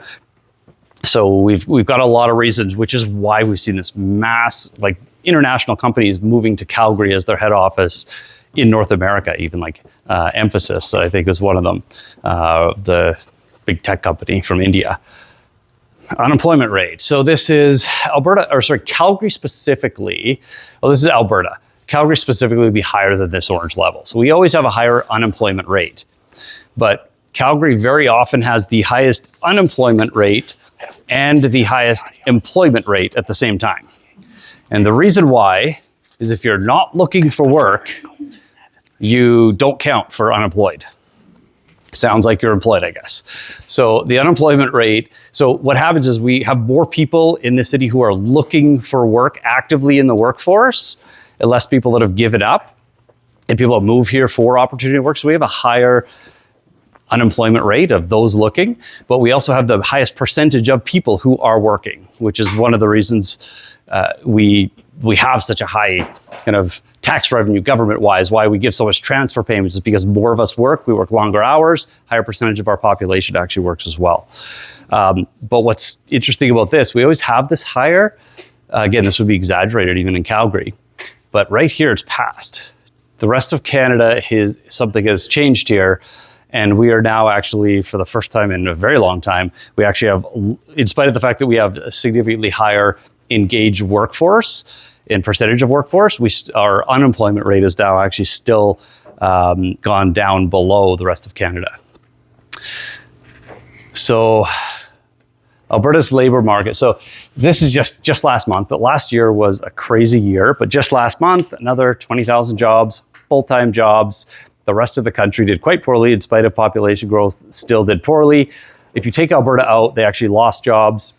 Speaker 4: So we've got a lot of reasons, which is why we've seen this mass, like international companies moving to Calgary as their head office in North America, even like Emphasis, I think was one of them, the big tech company from India. Unemployment rate. So this is Calgary specifically. Well, this is Alberta. Calgary specifically would be higher than this orange level. So we always have a higher unemployment rate. But Calgary very often has the highest unemployment rate and the highest employment rate at the same time. And the reason why is if you're not looking for work, you don't count for unemployed. Sounds like you're employed, I guess. So the unemployment rate, so what happens is we have more people in the city who are looking for work actively in the workforce, and less people that have given up, and people that move here for opportunity to work. So we have a higher unemployment rate of those looking, but we also have the highest percentage of people who are working, which is one of the reasons we have such a high kind of tax revenue government-wise. Why we give so much transfer payments is because more of us work, we work longer hours, higher percentage of our population actually works as well. But what's interesting about this, we always have this higher, again, this would be exaggerated even in Calgary, but right here it's passed. The rest of Canada, something has changed here. And we are now actually, for the first time in a very long time, we actually have, in spite of the fact that we have a significantly higher engaged workforce in percentage of workforce, our unemployment rate is now actually still gone down below the rest of Canada. So Alberta's labor market. So this is just last month, but last year was a crazy year. But just last month, another 20,000 jobs, full-time jobs. The rest of the country did quite poorly in spite of population growth, still did poorly. If you take Alberta out, they actually lost jobs.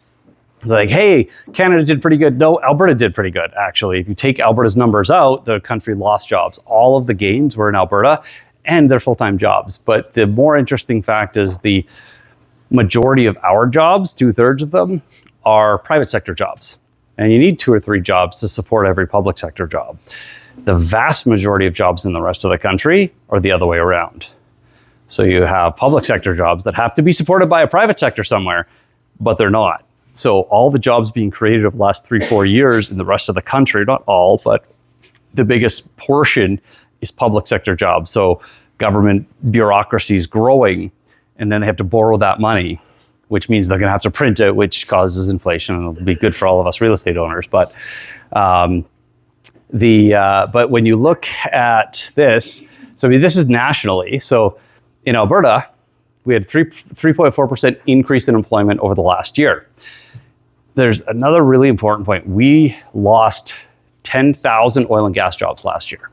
Speaker 4: They're like, hey, Canada did pretty good. No, Alberta did pretty good, actually. If you take Alberta's numbers out, the country lost jobs. All of the gains were in Alberta, and they're full-time jobs. But the more interesting fact is the majority of our jobs, 2/3 of them, are private sector jobs. And you need 2 or 3 jobs to support every public sector job. The vast majority of jobs in the rest of the country are the other way around. So you have public sector jobs that have to be supported by a private sector somewhere, but they're not. So all the jobs being created over the last 3-4 years in the rest of the country, not all, but the biggest portion is public sector jobs. So government bureaucracy is growing, and then they have to borrow that money, which means they're going to have to print it, which causes inflation, and it'll be good for all of us real estate owners. But but when you look at this, so I mean, this is nationally. So in Alberta, we had 3.4% increase in employment over the last year. There's another really important point. We lost 10,000 oil and gas jobs last year.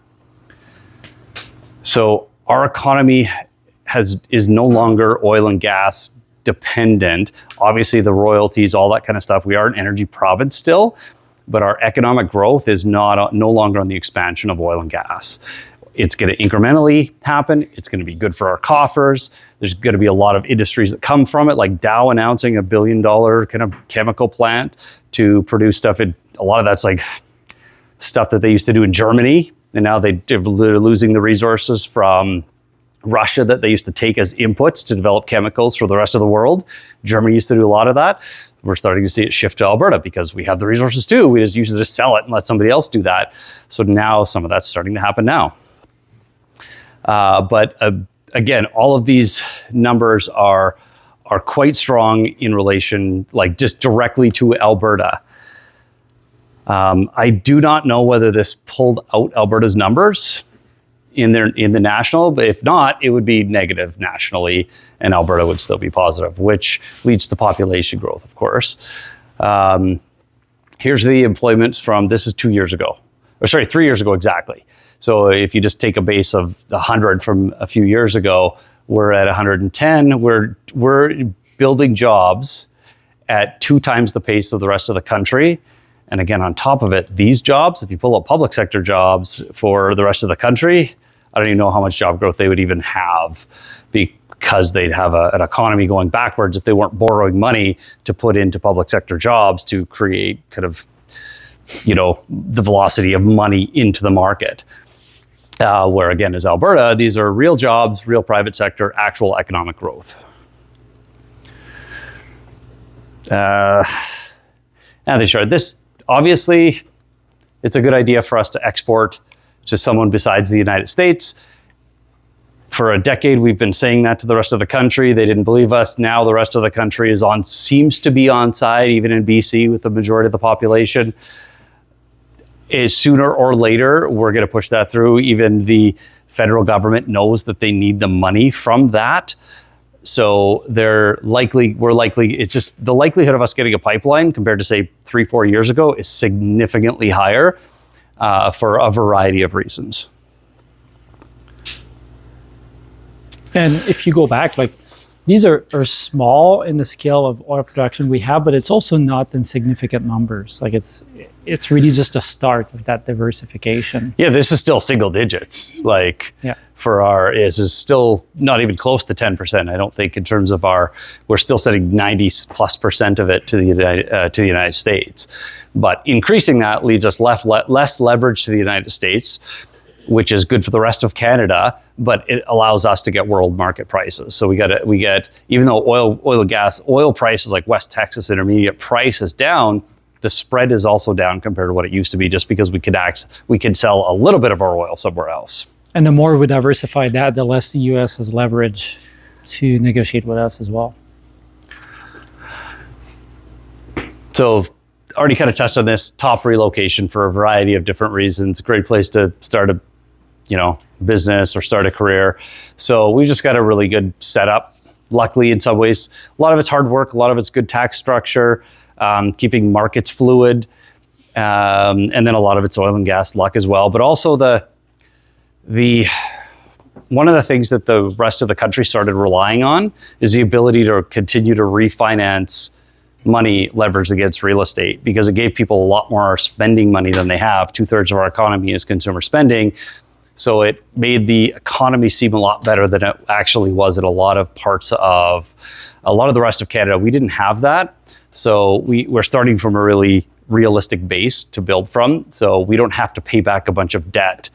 Speaker 4: So our economy is no longer oil and gas dependent. Obviously, the royalties, all that kind of stuff. We are an energy province still, but our economic growth is no longer on the expansion of oil and gas. It's going to incrementally happen. It's going to be good for our coffers. There's going to be a lot of industries that come from it, like Dow announcing $1 billion kind of chemical plant to produce stuff. A lot of that's like stuff that they used to do in Germany, and now they're losing the resources from Russia that they used to take as inputs to develop chemicals for the rest of the world. Germany used to do a lot of that. we're starting to see it shift to Alberta because we have the resources too. We just usually just sell it and let somebody else do that. So now some of that's starting to happen now. But again, all of these numbers are quite strong in relation, like just directly to Alberta. I do not know whether this pulled out Alberta's numbers in the national, but if not, it would be negative nationally, and Alberta would still be positive, which leads to population growth, of course. Here's the employments from, this is 2 years ago, or sorry, 3 years ago exactly. So if you just take a base of 100 from a few years ago, we're at 110. We're building jobs at 2 times the pace of the rest of the country. And again, on top of it, these jobs, if you pull up public sector jobs for the rest of the country, I don't even know how much job growth they would even have, because they'd have an economy going backwards if they weren't borrowing money to put into public sector jobs to create kind of, the velocity of money into the market. Where again, as Alberta, these are real jobs, real private sector, actual economic growth. Now they showed this. Obviously, it's a good idea for us to export to someone besides the United States. For a decade, we've been saying that to the rest of the country. They didn't believe us. Now the rest of the country seems to be on side, even in BC with the majority of the population. Sooner or later, we're going to push that through. Even the federal government knows that they need the money from that. So we're likely, it's just the likelihood of us getting a pipeline compared to say 3-4 years ago is significantly higher for a variety of reasons.
Speaker 1: And if you go back, like these are small in the scale of oil production we have, but it's also not in significant numbers. Like it's really just a start of that diversification.
Speaker 4: Yeah, this is still single digits. Like this is still not even close to 10%. I don't think in terms of we're still setting 90+% of it to the United States. But increasing that leaves us less leverage to the United States, which is good for the rest of Canada, but it allows us to get world market prices. So we get even though oil prices like West Texas Intermediate price is down, the spread is also down compared to what it used to be, just because we could sell a little bit of our oil somewhere else.
Speaker 1: And the more we diversify that, the less the US has leverage to negotiate with us as well.
Speaker 4: So already kind of touched on this, top relocation for a variety of different reasons. Great place to start a business or start a career. So we just got a really good setup. Luckily, in some ways, a lot of it's hard work, a lot of it's good tax structure, keeping markets fluid, and then a lot of it's oil and gas luck as well. But also one of the things that the rest of the country started relying on is the ability to continue to refinance money leveraged against real estate, because it gave people a lot more spending money than they have. 2/3 of our economy is consumer spending. So it made the economy seem a lot better than it actually was at a lot of parts of the rest of Canada. We didn't have that. So we're starting from a really realistic base to build from. So we don't have to pay back a bunch of debt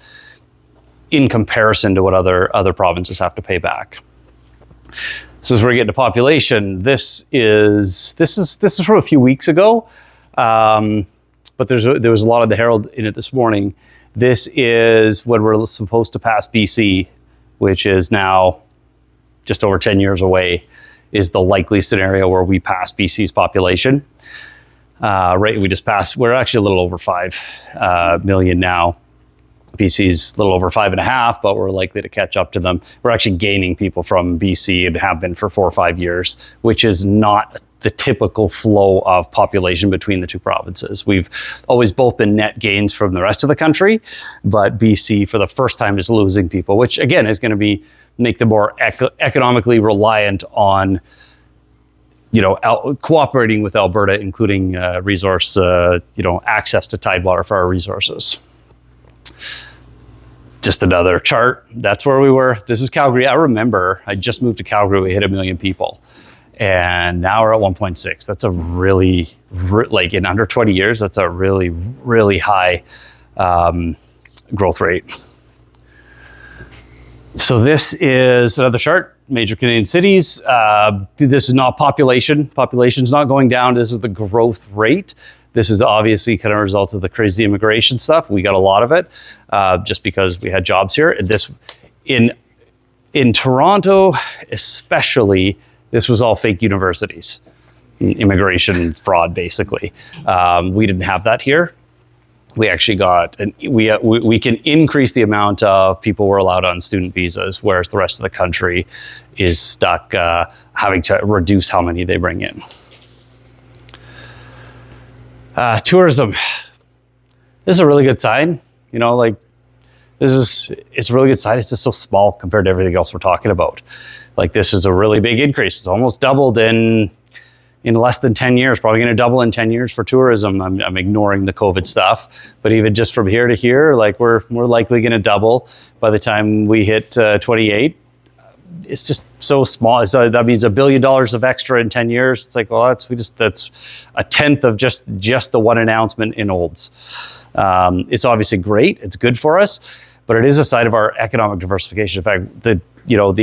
Speaker 4: in comparison to what other provinces have to pay back. So as we're getting to population, this is from a few weeks ago, but there was a lot of the Herald in it this morning. This is when we're supposed to pass BC, which is now just over 10 years away, is the likely scenario where we pass BC's population. Right, we just passed. We're actually a little over 5 million now. BC's a little over 5.5, but we're likely to catch up to them. We're actually gaining people from BC and have been for 4 or 5 years, which is not the typical flow of population between the two provinces. We've always both been net gains from the rest of the country, but BC for the first time is losing people, which again is going to make them more economically reliant on cooperating with Alberta, including resource access to tidewater for our resources. Just another chart. That's where we were. This is Calgary. I remember I just moved to Calgary. We hit 1 million people. And now we're at 1.6. That's a really, like in under 20 years, that's a really, really high growth rate. So this is another chart, major Canadian cities. This is not population. Population's not going down. This is the growth rate. This is obviously kind of a result of the crazy immigration stuff. We got a lot of it just because we had jobs here. And this in Toronto, especially, this was all fake universities, immigration fraud, basically. We didn't have that here. We actually got, and we can increase the amount of people we're allowed on student visas, whereas the rest of the country is stuck having to reduce how many they bring in. Tourism. This is a really good sign. You know, like it's a really good sign. It's just so small compared to everything else we're talking about. Like this is a really big increase. It's almost doubled in less than 10 years, probably going to double in 10 years for tourism. I'm ignoring the COVID stuff, but even just from here to here, like we're likely going to double by the time we hit 28. It's just so small. So that means $1 billion of extra in 10 years. It's like, well, that's a tenth of just the one announcement in Olds. It's obviously great. It's good for us, but it is a side of our economic diversification. In fact, the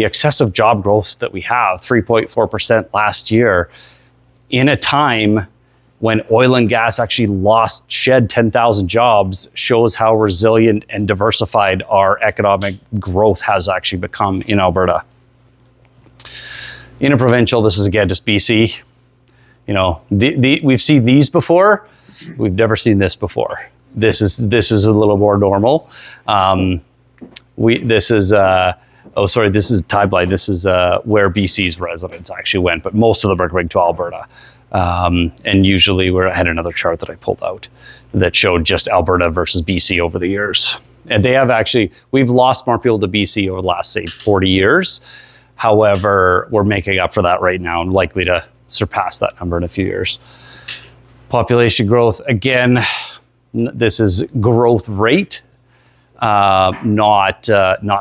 Speaker 4: excessive job growth that we have, 3.4% last year, in a time when oil and gas actually shed 10,000 jobs, shows how resilient and diversified our economic growth has actually become in Alberta. Interprovincial, this is again just BC. You know, we've seen these before. We've never seen this before. This is a little more normal. This is timeline. This is where BC's residents actually went, but most of them are going to Alberta. And usually I had another chart that I pulled out that showed just Alberta versus BC over the years. And we've lost more people to BC over the last, say, 40 years. However, we're making up for that right now and likely to surpass that number in a few years. Population growth, again, this is growth rate. Not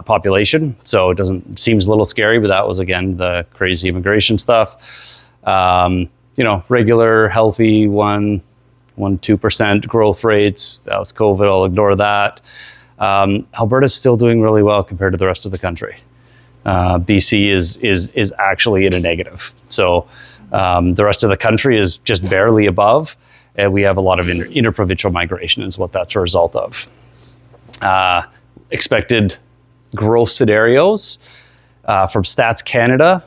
Speaker 4: population. So it seems a little scary, but that was again the crazy immigration stuff. Regular, healthy 2% growth rates. That was COVID. I'll ignore that. Alberta's still doing really well compared to the rest of the country. BC is actually in a negative. So the rest of the country is just barely above, and we have a lot of interprovincial migration is what that's a result of. Expected growth scenarios from Stats Canada,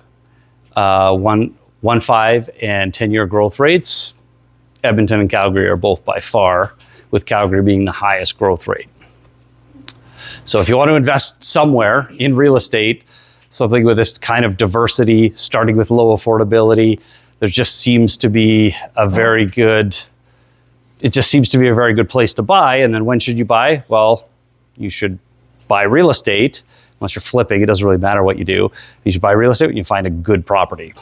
Speaker 4: 1.5 and 10-year growth rates. Edmonton and Calgary are both by far, with Calgary being the highest growth rate. So if you want to invest somewhere in real estate, something with this kind of diversity, starting with low affordability, there just seems to be a very good place to buy. And then when should you buy? Well, you should buy real estate. Unless you're flipping, it doesn't really matter what you do. You should buy real estate when you find a good property.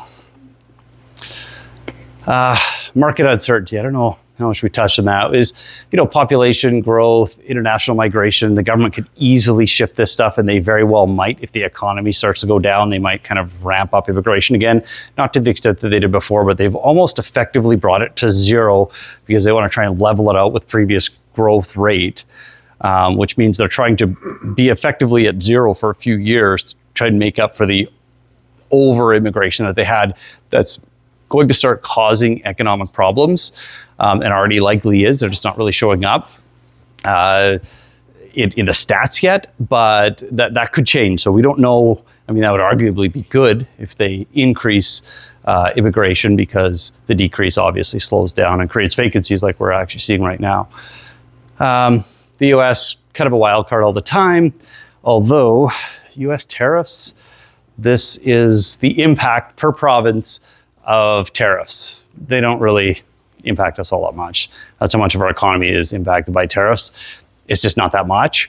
Speaker 4: Market uncertainty. I don't know how much we touched on that. Is, population growth, international migration. The government could easily shift this stuff, and they very well might. If the economy starts to go down, they might kind of ramp up immigration again. Not to the extent that they did before, but they've almost effectively brought it to zero because they want to try and level it out with previous growth rate. Which means they're trying to be effectively at zero for a few years to try and make up for the over-immigration that they had that's going to start causing economic problems, and already likely is. They're just not really showing up in the stats yet, but that could change. So we don't know. I mean, that would arguably be good if they increase immigration, because the decrease obviously slows down and creates vacancies like we're actually seeing right now. The U.S., kind of a wild card all the time, although U.S. tariffs, this is the impact per province of tariffs. They don't really impact us all that much. That's how much of our economy is impacted by tariffs. It's just not that much.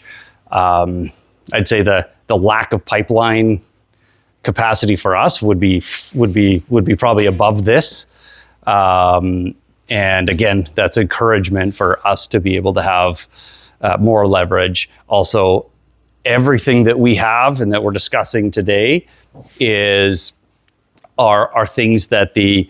Speaker 4: I'd say the lack of pipeline capacity for us would be probably above this. And again, that's encouragement for us to be able to have more leverage. Also, everything that we have and that we're discussing today are things that the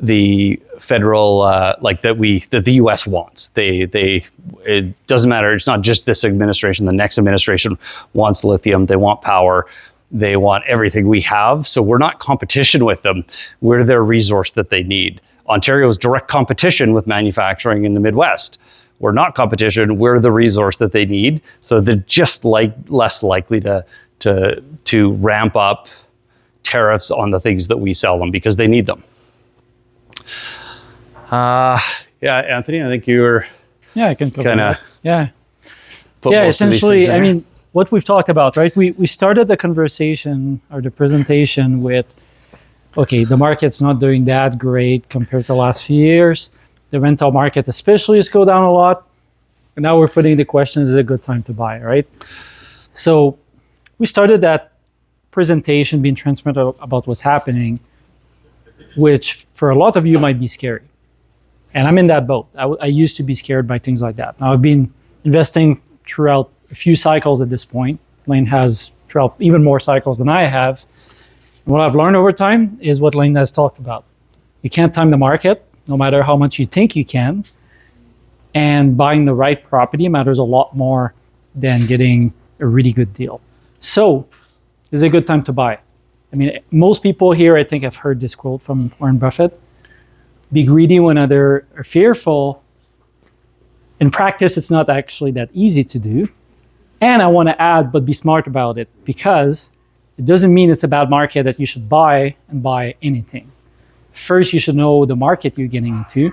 Speaker 4: the federal that the U.S. wants. It doesn't matter. It's not just this administration. The next administration wants lithium. They want power. They want everything we have. So we're not competition with them. We're their resource that they need. Ontario is direct competition with manufacturing in the Midwest. We're not competition. We're the resource that they need. So they're just less likely to ramp up tariffs on the things that we sell them because they need them. Anthony, I think you were
Speaker 1: I can cover
Speaker 4: kind of
Speaker 1: that. Essentially, I mean, what we've talked about, right? We started the conversation or the presentation with, okay, the market's not doing that great compared to the last few years. The rental market especially has go down a lot. And now we're putting the question, is it a good time to buy, right? So we started that presentation being transparent about what's happening, which for a lot of you might be scary. And I'm in that boat. I used to be scared by things like that. Now I've been investing throughout a few cycles at this point. Layne has throughout even more cycles than I have. And what I've learned over time is what Layne has talked about. You can't time the market, no matter how much you think you can. And buying the right property matters a lot more than getting a really good deal. So, is it a good time to buy? I mean, most people here, I think, have heard this quote from Warren Buffett. Be greedy when others are fearful. In practice, it's not actually that easy to do. And I want to add, but be smart about it, because it doesn't mean it's a bad market that you should buy and buy anything. First, you should know the market you're getting into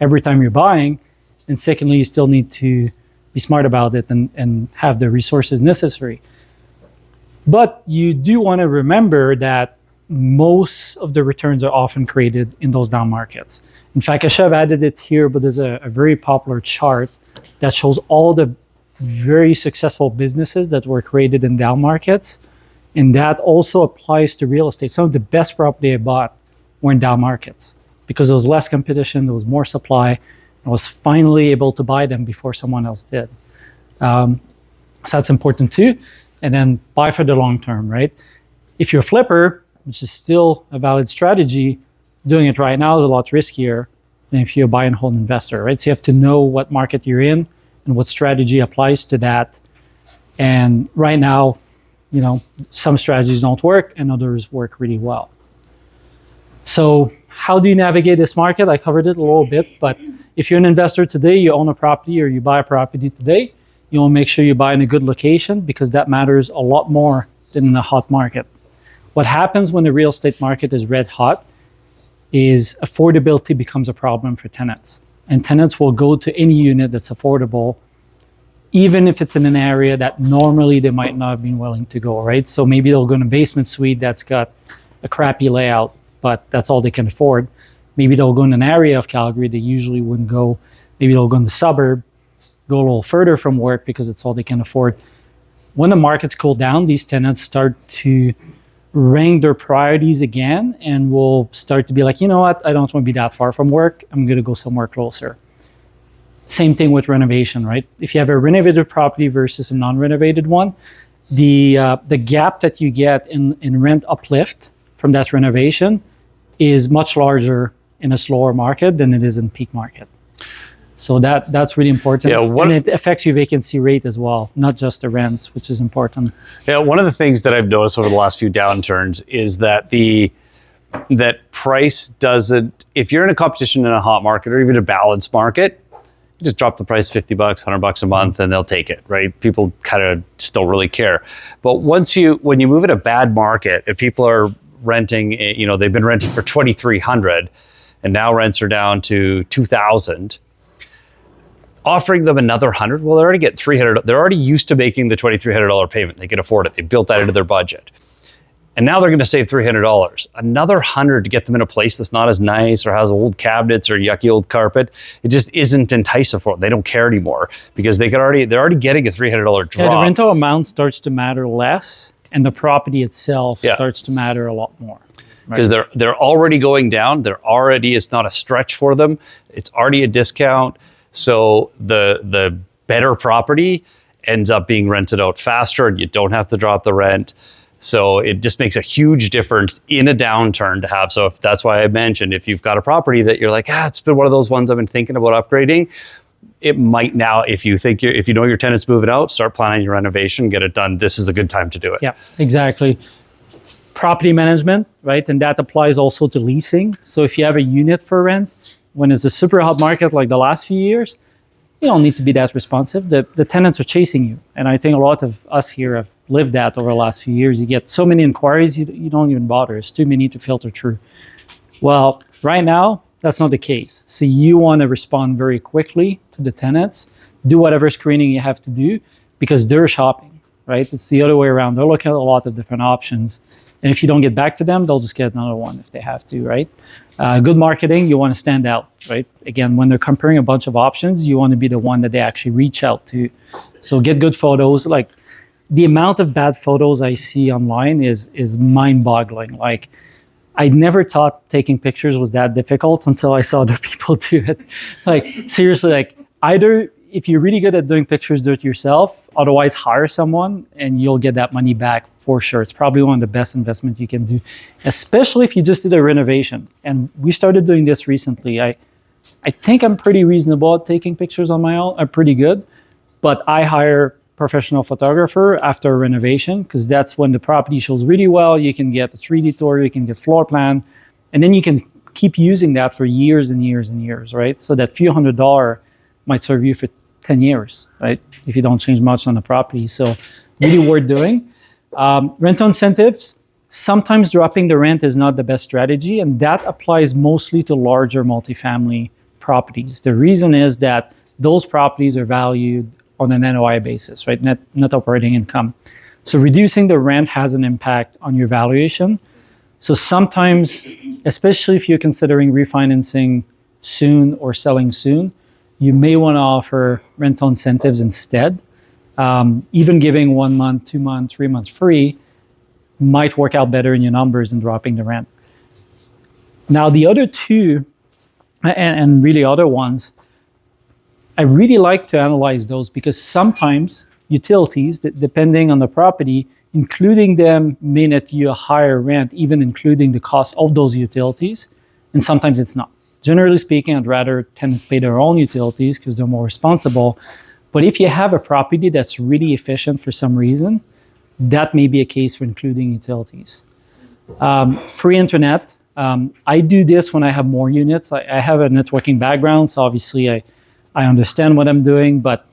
Speaker 1: every time you're buying. And secondly, you still need to be smart about it and have the resources necessary. But you do want to remember that most of the returns are often created in those down markets. In fact, I should have added it here, but there's a very popular chart that shows all the very successful businesses that were created in down markets. And that also applies to real estate. Some of the best property I bought were in down markets because there was less competition, there was more supply. I was finally able to buy them before someone else did. So that's important too. And then buy for the long term, right? If you're a flipper, which is still a valid strategy, doing it right now is a lot riskier than if you're a buy and hold investor, right? So you have to know what market you're in and what strategy applies to that. And right now, you know, some strategies don't work and others work really well. So how do you navigate this market? I covered it a little bit, but if you're an investor today, you own a property or you buy a property today, you want to make sure you buy in a good location because that matters a lot more than in a hot market. What happens when the real estate market is red hot is affordability becomes a problem for tenants. And tenants will go to any unit that's affordable, even if it's in an area that normally they might not have been willing to go, right? So maybe they'll go in a basement suite that's got a crappy layout, but that's all they can afford. Maybe they'll go in an area of Calgary they usually wouldn't go. Maybe they'll go in the suburb, go a little further from work because it's all they can afford. When the markets cool down, these tenants start to rank their priorities again and will start to be like, you know what, I don't want to be that far from work. I'm going to go somewhere closer. Same thing with renovation, right? If you have a renovated property versus a non-renovated one, the gap that you get in rent uplift from that renovation is much larger in a slower market than it is in peak market. So that's really important. Yeah, and it affects your vacancy rate as well, not just the rents, which is important.
Speaker 4: Yeah, one of the things that I've noticed over the last few downturns is that that price doesn't, if you're in a competition in a hot market or even a balanced market, you just drop the price $50, $100 a month and they'll take it, right? People kind of just don't really care. But when you move in a bad market, if people are renting, you know, they've been renting for $2,300 and now rents are down to $2,000, offering them another $100, well, they already get $300. They're already used to making the $2,300 payment. They can afford it. They built that into their budget. And now they're going to save $300. Another $100 to get them in a place that's not as nice or has old cabinets or yucky old carpet. It just isn't enticing for them. They don't care anymore because they're already getting a $300 drop.
Speaker 1: Yeah, the rental amount starts to matter less, and the property itself starts to matter a lot more.
Speaker 4: Because they're already going down. It's not a stretch for them. It's already a discount. So the better property ends up being rented out faster and you don't have to drop the rent. So it just makes a huge difference in a downturn to have. So if that's why I mentioned, if you've got a property that you're like, it's been one of those ones I've been thinking about upgrading, it might now, if you know your tenant's moving out, start planning your renovation, get it done. This is a good time to do it.
Speaker 1: Yeah, exactly. Property management, right? And that applies also to leasing. So if you have a unit for rent, when it's a super hot market like the last few years, you don't need to be that responsive. The tenants are chasing you. And I think a lot of us here have lived that over the last few years. You get so many inquiries, you don't even bother. It's too many to filter through. Well, right now, that's not the case. So you want to respond very quickly to the tenants, do whatever screening you have to do, because they're shopping, right? It's the other way around. They're looking at a lot of different options. And if you don't get back to them, they'll just get another one if they have to, right? Good marketing, you want to stand out, right? Again, when they're comparing a bunch of options, you want to be the one that they actually reach out to. So get good photos. Like, the amount of bad photos I see online is mind-boggling. Like, I never thought taking pictures was that difficult until I saw other people do it. Like, seriously, like, either if you're really good at doing pictures, do it yourself. Otherwise, hire someone and you'll get that money back for sure. It's probably one of the best investments you can do, especially if you just did a renovation. And we started doing this recently. I think I'm pretty reasonable at taking pictures on my own. I'm pretty good, but I hire professional photographer after a renovation, because that's when the property shows really well. You can get a 3D tour, you can get floor plan, and then you can keep using that for years and years and years, right? So that few $100 might serve you for 10 years, right? If you don't change much on the property. So really worth doing. Rental incentives, sometimes dropping the rent is not the best strategy, and that applies mostly to larger multifamily properties. The reason is that those properties are valued on an NOI basis, right? Net operating income. So reducing the rent has an impact on your valuation. So sometimes, especially if you're considering refinancing soon or selling soon, you may want to offer rental incentives instead. Even giving 1 month, 2 months, 3 months free might work out better in your numbers than dropping the rent. Now, the other two, and really other ones, I really like to analyze those, because sometimes utilities, depending on the property, including them may net you a higher rent, even including the cost of those utilities, and sometimes it's not. Generally speaking, I'd rather tenants pay their own utilities because they're more responsible. But if you have a property that's really efficient for some reason, that may be a case for including utilities. Free internet. I do this when I have more units. I have a networking background, so obviously I understand what I'm doing, but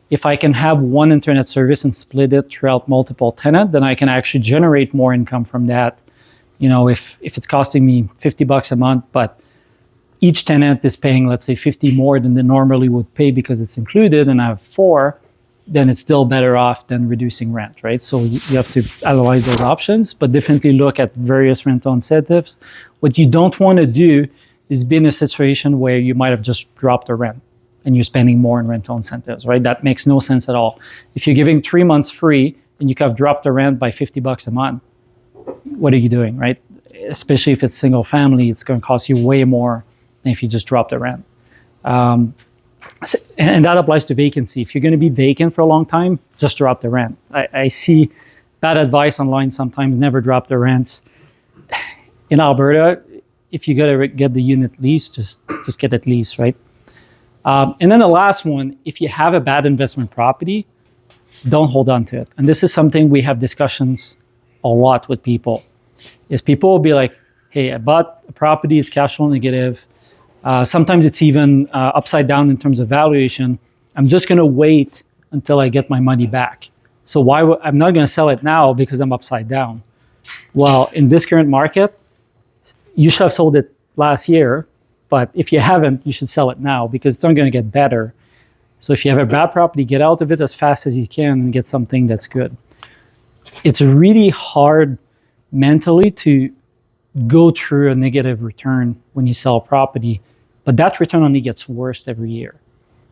Speaker 1: if I can have one internet service and split it throughout multiple tenants, then I can actually generate more income from that. You know, if it's costing me $50 a month, but each tenant is paying, let's say, 50 more than they normally would pay because it's included, and I have 4, then it's still better off than reducing rent, right? So you have to analyze those options, but definitely look at various rental incentives. What you don't want to do is be in a situation where you might have just dropped the rent and you're spending more in rental incentives, right? That makes no sense at all. If you're giving 3 months free and you have dropped the rent by $50 a month, what are you doing, right? Especially if it's single family, it's going to cost you way more than if you just drop the rent. And that applies to vacancy. If you're going to be vacant for a long time, just drop the rent. I see bad advice online sometimes, never drop the rents. In Alberta, if you got to get the unit leased, just get it leased, right? And then the last one, if you have a bad investment property, don't hold on to it. And this is something we have discussions a lot with people, is people will be like, hey, I bought a property, it's cash flow negative. Sometimes it's even upside down in terms of valuation. I'm just going to wait until I get my money back. So I'm not going to sell it now because I'm upside down. Well, in this current market, you should have sold it last year, but if you haven't, you should sell it now because it's not going to get better. So if you have a bad property, get out of it as fast as you can and get something that's good. It's really hard mentally to go through a negative return when you sell a property, but that return only gets worse every year.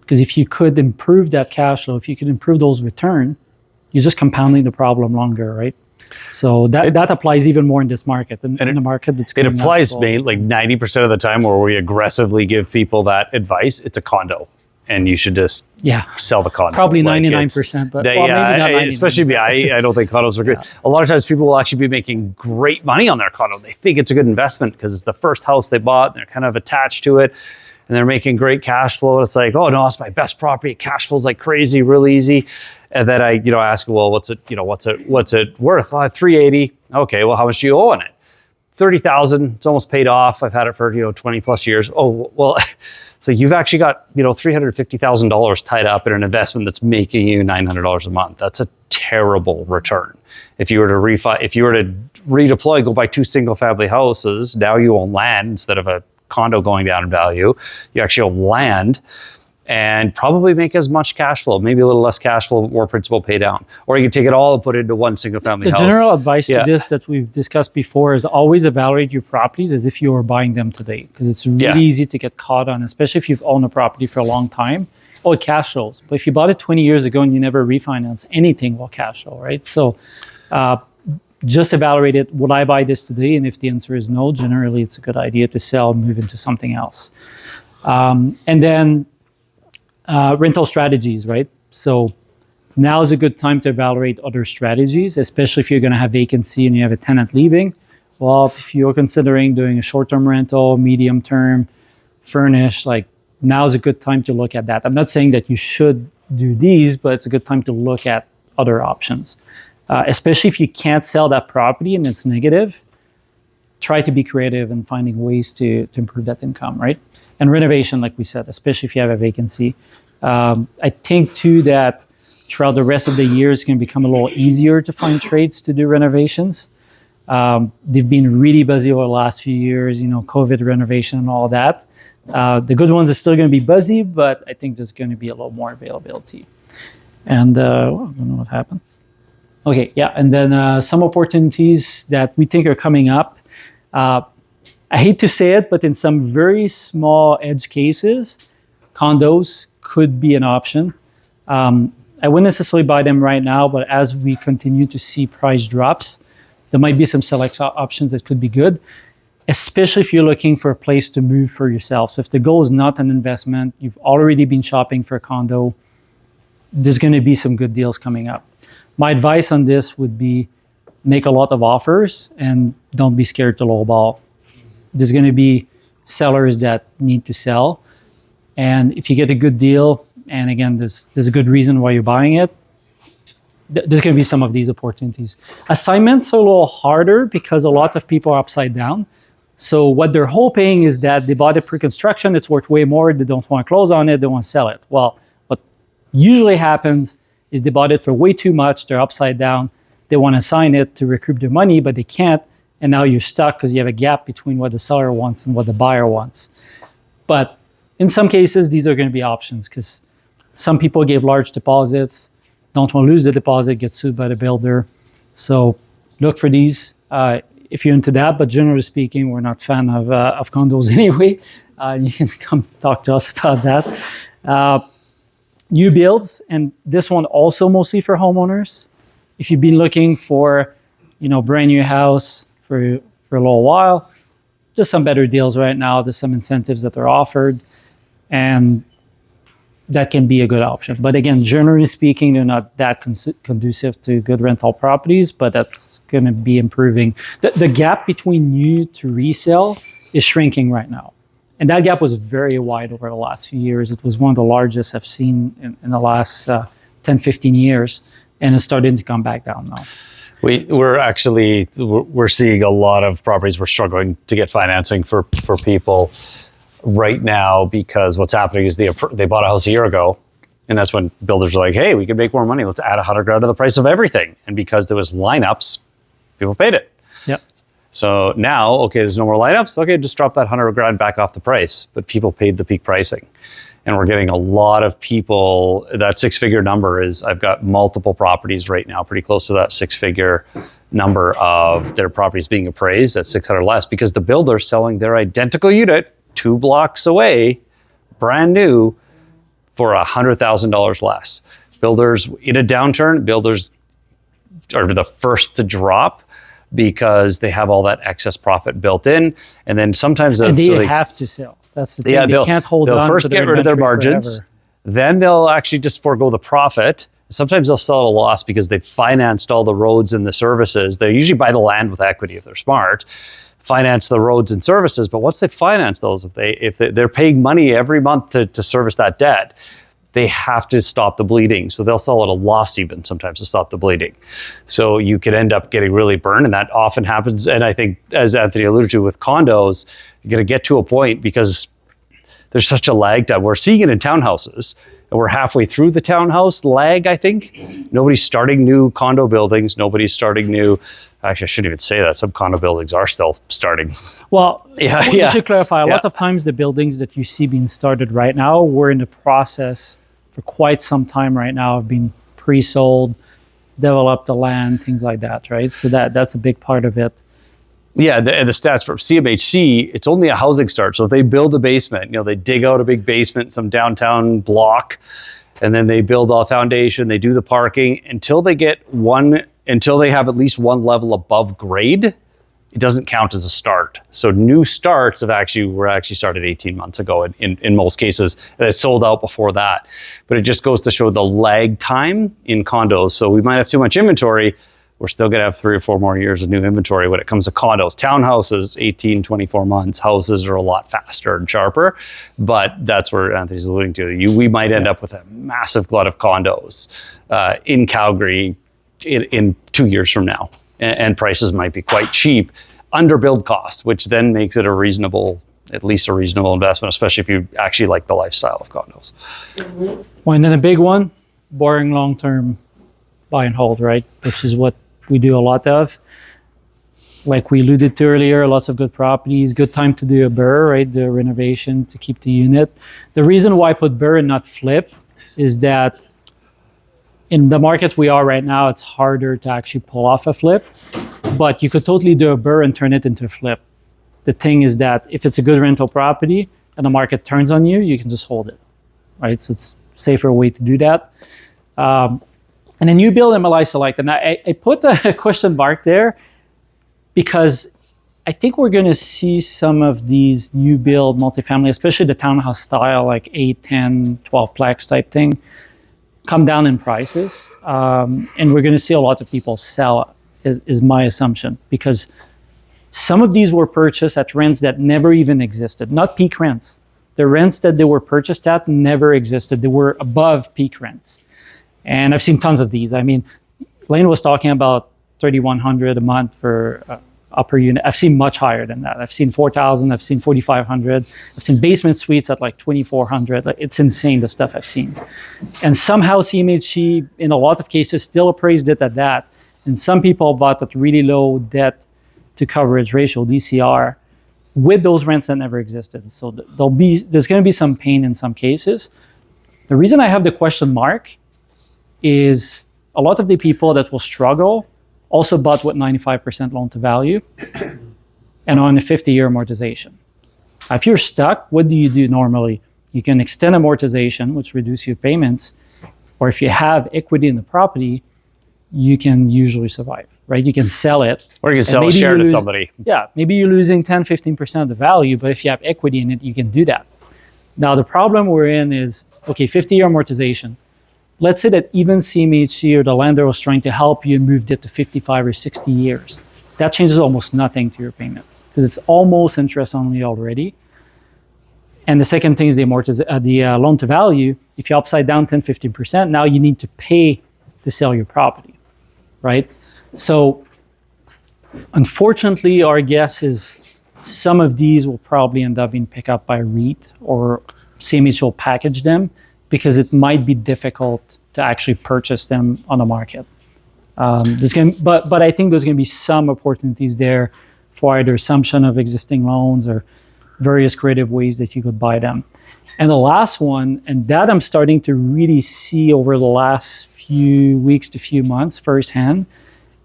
Speaker 1: Because if you could improve that cash flow, if you could improve those returns, you're just compounding the problem longer, right? So that applies even more in this market, in the market that's
Speaker 4: it applies
Speaker 1: up,
Speaker 4: to me like 90% of the time where we aggressively give people that advice. It's a condo, and you should just sell the condo.
Speaker 1: Probably
Speaker 4: Like,
Speaker 1: 99%, but
Speaker 4: maybe not 99%. Especially I don't think condos are great. A lot of times people will actually be making great money on their condo. They think it's a good investment because it's the first house they bought, and they're kind of attached to it, and they're making great cash flow. It's like, oh no, it's my best property. Cash flow's like crazy, real easy. And then I ask, well, what's it worth? Well, 380. Okay, well, how much do you owe on it? 30,000. It's almost paid off. I've had it for 20 plus years. Oh well, so you've actually got $350,000 tied up in an investment that's making you $900 a month. That's a terrible return. If you were to redeploy, go buy 2 single family houses. Now you own land instead of a condo going down in value. You actually own land. And probably make as much cash flow, maybe a little less cash flow, more principal pay down. Or you can take it all and put it into one single family house.
Speaker 1: The general advice to this that we've discussed before is always evaluate your properties as if you were buying them today. Because it's really easy to get caught on, especially if you've owned a property for a long time. Oh, it cash flows. But if you bought it 20 years ago and you never refinance, anything will cash flow, right? So just evaluate it. Would I buy this today? And if the answer is no, generally it's a good idea to sell and move into something else. And then rental strategies, right? So now is a good time to evaluate other strategies, especially if you're going to have vacancy and you have a tenant leaving. Well, if you're considering doing a short-term rental, medium-term, furnished, like now is a good time to look at that. I'm not saying that you should do these, but it's a good time to look at other options. Especially if you can't sell that property and it's negative, try to be creative in finding ways to improve that income, right? And renovation, like we said, especially if you have a vacancy. I think too that throughout the rest of the year, it's going to become a little easier to find trades to do renovations. They've been really busy over the last few years, COVID renovation and all that. The good ones are still going to be busy, but I think there's going to be a little more availability. And I don't know what happened. Okay, yeah, and then some opportunities that we think are coming up. I hate to say it, but in some very small edge cases, condos could be an option. I wouldn't necessarily buy them right now, but as we continue to see price drops, there might be some select options that could be good, especially if you're looking for a place to move for yourself. So if the goal is not an investment, you've already been shopping for a condo, there's going to be some good deals coming up. My advice on this would be make a lot of offers and don't be scared to lowball. There's going to be sellers that need to sell. And if you get a good deal, and again, there's a good reason why you're buying it, there's going to be some of these opportunities. Assignments are a little harder because a lot of people are upside down. So what they're hoping is that they bought it pre-construction, it's worth way more, they don't want to close on it, they want to sell it. Well, what usually happens is they bought it for way too much, they're upside down, they want to assign it to recoup their money, but they can't. And now you're stuck because you have a gap between what the seller wants and what the buyer wants. But in some cases, these are going to be options because some people gave large deposits, don't want to lose the deposit, get sued by the builder. So look for these if you're into that. But generally speaking, we're not fan of condos anyway. You can come talk to us about that. New builds, and this one also mostly for homeowners. If you've been looking for, brand new house, for a little while, just some better deals right now. There's some incentives that are offered, and that can be a good option. But again, generally speaking, they're not that conducive to good rental properties, but that's going to be improving. The gap between new to resale is shrinking right now. And that gap was very wide over the last few years. It was one of the largest I've seen in the last 10, 15 years, and it's starting to come back down now. We're seeing a lot of properties. We're struggling to get financing for people right now because what's happening is they bought a house a year ago, and that's when builders are like, hey, we can make more money. Let's add $100,000 to the price of everything. And because there was lineups, people paid it. Yep. So now, okay, there's no more lineups. Okay, just drop that $100,000 back off the price. But people paid the peak pricing. And we're getting a lot of people, that 6-figure number is, I've got multiple properties right now, pretty close to that 6-figure number of their properties being appraised at $600,000 less because the builder's selling their identical unit 2 blocks away, brand new, for $100,000 less. Builders, in a downturn, builders are the first to drop because they have all that excess profit built in. And then sometimes they have to sell. That's the thing. They can't hold on.
Speaker 4: They'll first
Speaker 1: to
Speaker 4: get rid of their margins.
Speaker 1: Forever.
Speaker 4: then they'll actually just forego the profit. Sometimes they'll sell at a loss because they've financed all the roads and the services. They usually buy the land with equity if they're smart, finance the roads and services. But once they finance those, if they're paying money every month to service that debt, they have to stop the bleeding. So they'll sell at a loss even sometimes to stop the bleeding. So you could end up getting really burned, and that often happens. And I think, as Anthony alluded to with condos, you're going to get to a point because there's such a lag time. We're seeing it in townhouses, and we're halfway through the townhouse lag, I think. Nobody's starting new condo buildings. Nobody's starting new, actually, I shouldn't even say that. Some condo buildings are still starting.
Speaker 1: Well,
Speaker 4: Yeah,
Speaker 1: you
Speaker 4: yeah.
Speaker 1: should clarify. A
Speaker 4: Yeah.
Speaker 1: lot of times the buildings that you see being started right now, we're in the process for quite some time right now of being pre-sold, develop the land, things like that, right? So that's a big part of it.
Speaker 4: Yeah, the stats for CMHC, it's only a housing start. So if they build a basement, they dig out a big basement, some downtown block, and then they build a foundation, they do the parking until they have at least one level above grade. It doesn't count as a start. So new starts were actually started 18 months ago in most cases. They sold out before that. But it just goes to show the lag time in condos. So we might have too much inventory. We're still going to have 3 or 4 more years of new inventory when it comes to condos. Townhouses, 18, 24 months. Houses are a lot faster and sharper. But that's where Anthony's alluding to. We might end up with a massive glut of condos in Calgary in 2 years from now. And prices might be quite cheap under build cost, which then makes it at least a reasonable investment, especially if you actually like the lifestyle of condos.
Speaker 1: Well, and then a big one, boring long-term buy and hold, right? Which is what we do a lot of. Like we alluded to earlier, lots of good properties, good time to do a BRRRR, right? The renovation to keep the unit. The reason why I put BRRRR and not flip is that in the market we are right now, it's harder to actually pull off a flip, but you could totally do a BRRRR and turn it into a flip. The thing is that if it's a good rental property and the market turns on you, you can just hold it, right? So it's a safer way to do that. And then you build MLI Select, and I put a question mark there because I think we're going to see some of these new build multifamily, especially the townhouse style, like 8, 10, 12 plex type thing, come down in prices. And we're going to see a lot of people sell, is my assumption, because some of these were purchased at rents that never even existed, not peak rents. The rents that they were purchased at never existed. They were above peak rents. And I've seen tons of these. I mean, Layne was talking about $3,100 a month for upper unit. I've seen much higher than that. I've seen $4,000. I've seen $4,500. I've seen basement suites at like $2,400. Like, it's insane, the stuff I've seen. And somehow CMHC, in a lot of cases, still appraised it at that. And some people bought at really low debt to coverage ratio, DCR, with those rents that never existed. So there's going to be some pain in some cases. The reason I have the question mark is a lot of the people that will struggle also bought with 95% loan to value and on a 50-year amortization. If you're stuck, what do you do normally? You can extend amortization, which reduces your payments, or if you have equity in the property, you can usually survive, right? You can sell it.
Speaker 4: Or you can sell a share to somebody.
Speaker 1: Yeah, maybe you're losing 10, 15% of the value, but if you have equity in it, you can do that. Now, the problem we're in is, okay, 50-year amortization. Let's say that even CMHC or the lender was trying to help you and moved it to 55 or 60 years. That changes almost nothing to your payments because it's almost interest only already. And the second thing is the loan to value. If you upside down 10, 15%, now you need to pay to sell your property, right? So unfortunately, our guess is some of these will probably end up being picked up by REIT or CMHC will package them, because it might be difficult to actually purchase them on the market. But I think there's going to be some opportunities there for either assumption of existing loans or various creative ways that you could buy them. And the last one, and that I'm starting to really see over the last few weeks to few months firsthand,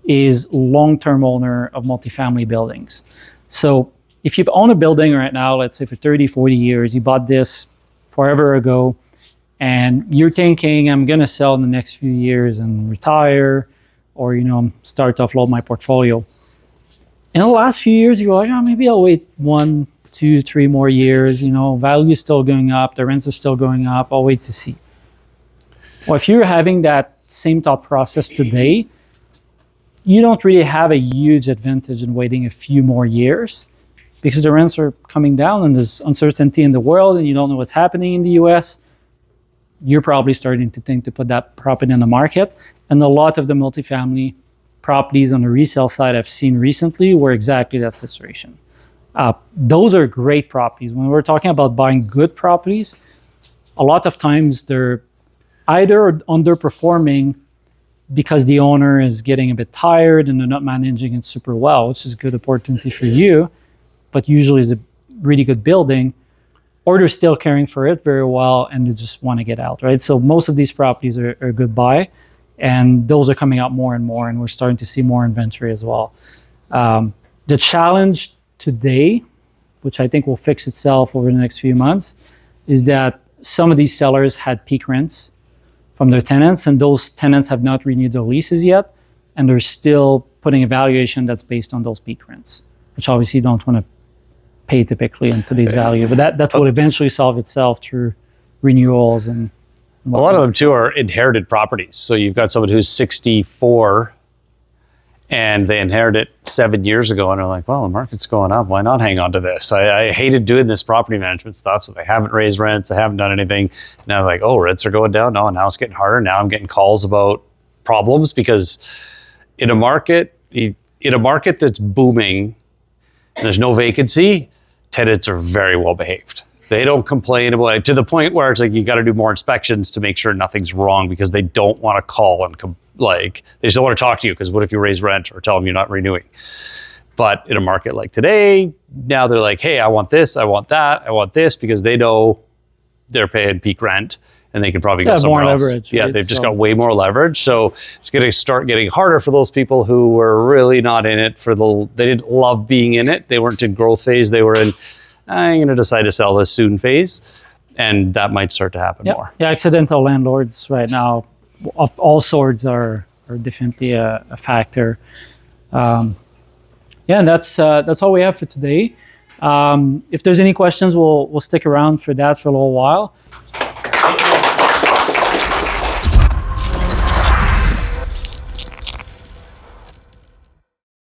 Speaker 1: is long-term owner of multifamily buildings. So if you've owned a building right now, let's say for 30, 40 years, you bought this forever ago, and you're thinking, I'm going to sell in the next few years and retire, or, start to offload my portfolio. In the last few years, you're like, maybe I'll wait 1, 2, 3 more years. Value is still going up. The rents are still going up. I'll wait to see. Well, if you're having that same thought process today, you don't really have a huge advantage in waiting a few more years because the rents are coming down and there's uncertainty in the world and you don't know what's happening in the US. You're probably starting to think to put that property in the market. And a lot of the multifamily properties on the resale side I've seen recently were exactly that situation. Those are great properties. When we're talking about buying good properties, a lot of times they're either underperforming because the owner is getting a bit tired and they're not managing it super well, which is a good opportunity for you, but usually it's a really good building, or they're still caring for it very well and they just want to get out, right? So most of these properties are a good buy, and those are coming out more and more, and we're starting to see more inventory as well. The challenge today, which I think will fix itself over the next few months, is that some of these sellers had peak rents from their tenants, and those tenants have not renewed their leases yet, and they're still putting a valuation that's based on those peak rents, which obviously you don't want to pay typically in today's value, but that will eventually solve itself through renewals and
Speaker 4: a lot of them too are inherited properties. So you've got someone who's 64 and they inherited it 7 years ago and they're like, well, the market's going up. Why not hang on to this? I hated doing this property management stuff. So they haven't raised rents. They haven't done anything. Now they're like, oh, rents are going down. No, now it's getting harder. Now I'm getting calls about problems because in a market that's booming and there's no vacancy, tenants are very well behaved. They don't complain about it to the point where it's like you got to do more inspections to make sure nothing's wrong because they don't want to call and they just don't want to talk to you because what if you raise rent or tell them you're not renewing? But in a market like today, now they're like, hey, I want this, I want that, I want this because they know they're paying peak rent and they can probably go somewhere else.
Speaker 1: Leverage,
Speaker 4: yeah,
Speaker 1: right?
Speaker 4: they've just got way more leverage. So it's going to start getting harder for those people who were really not in it they didn't love being in it. They weren't in growth phase. They were in, I'm going to decide to sell this soon phase. And that might start to happen more.
Speaker 1: Yeah, accidental landlords right now of all sorts are definitely a factor. And that's all we have for today. If there's any questions, we'll stick around for that for a little while.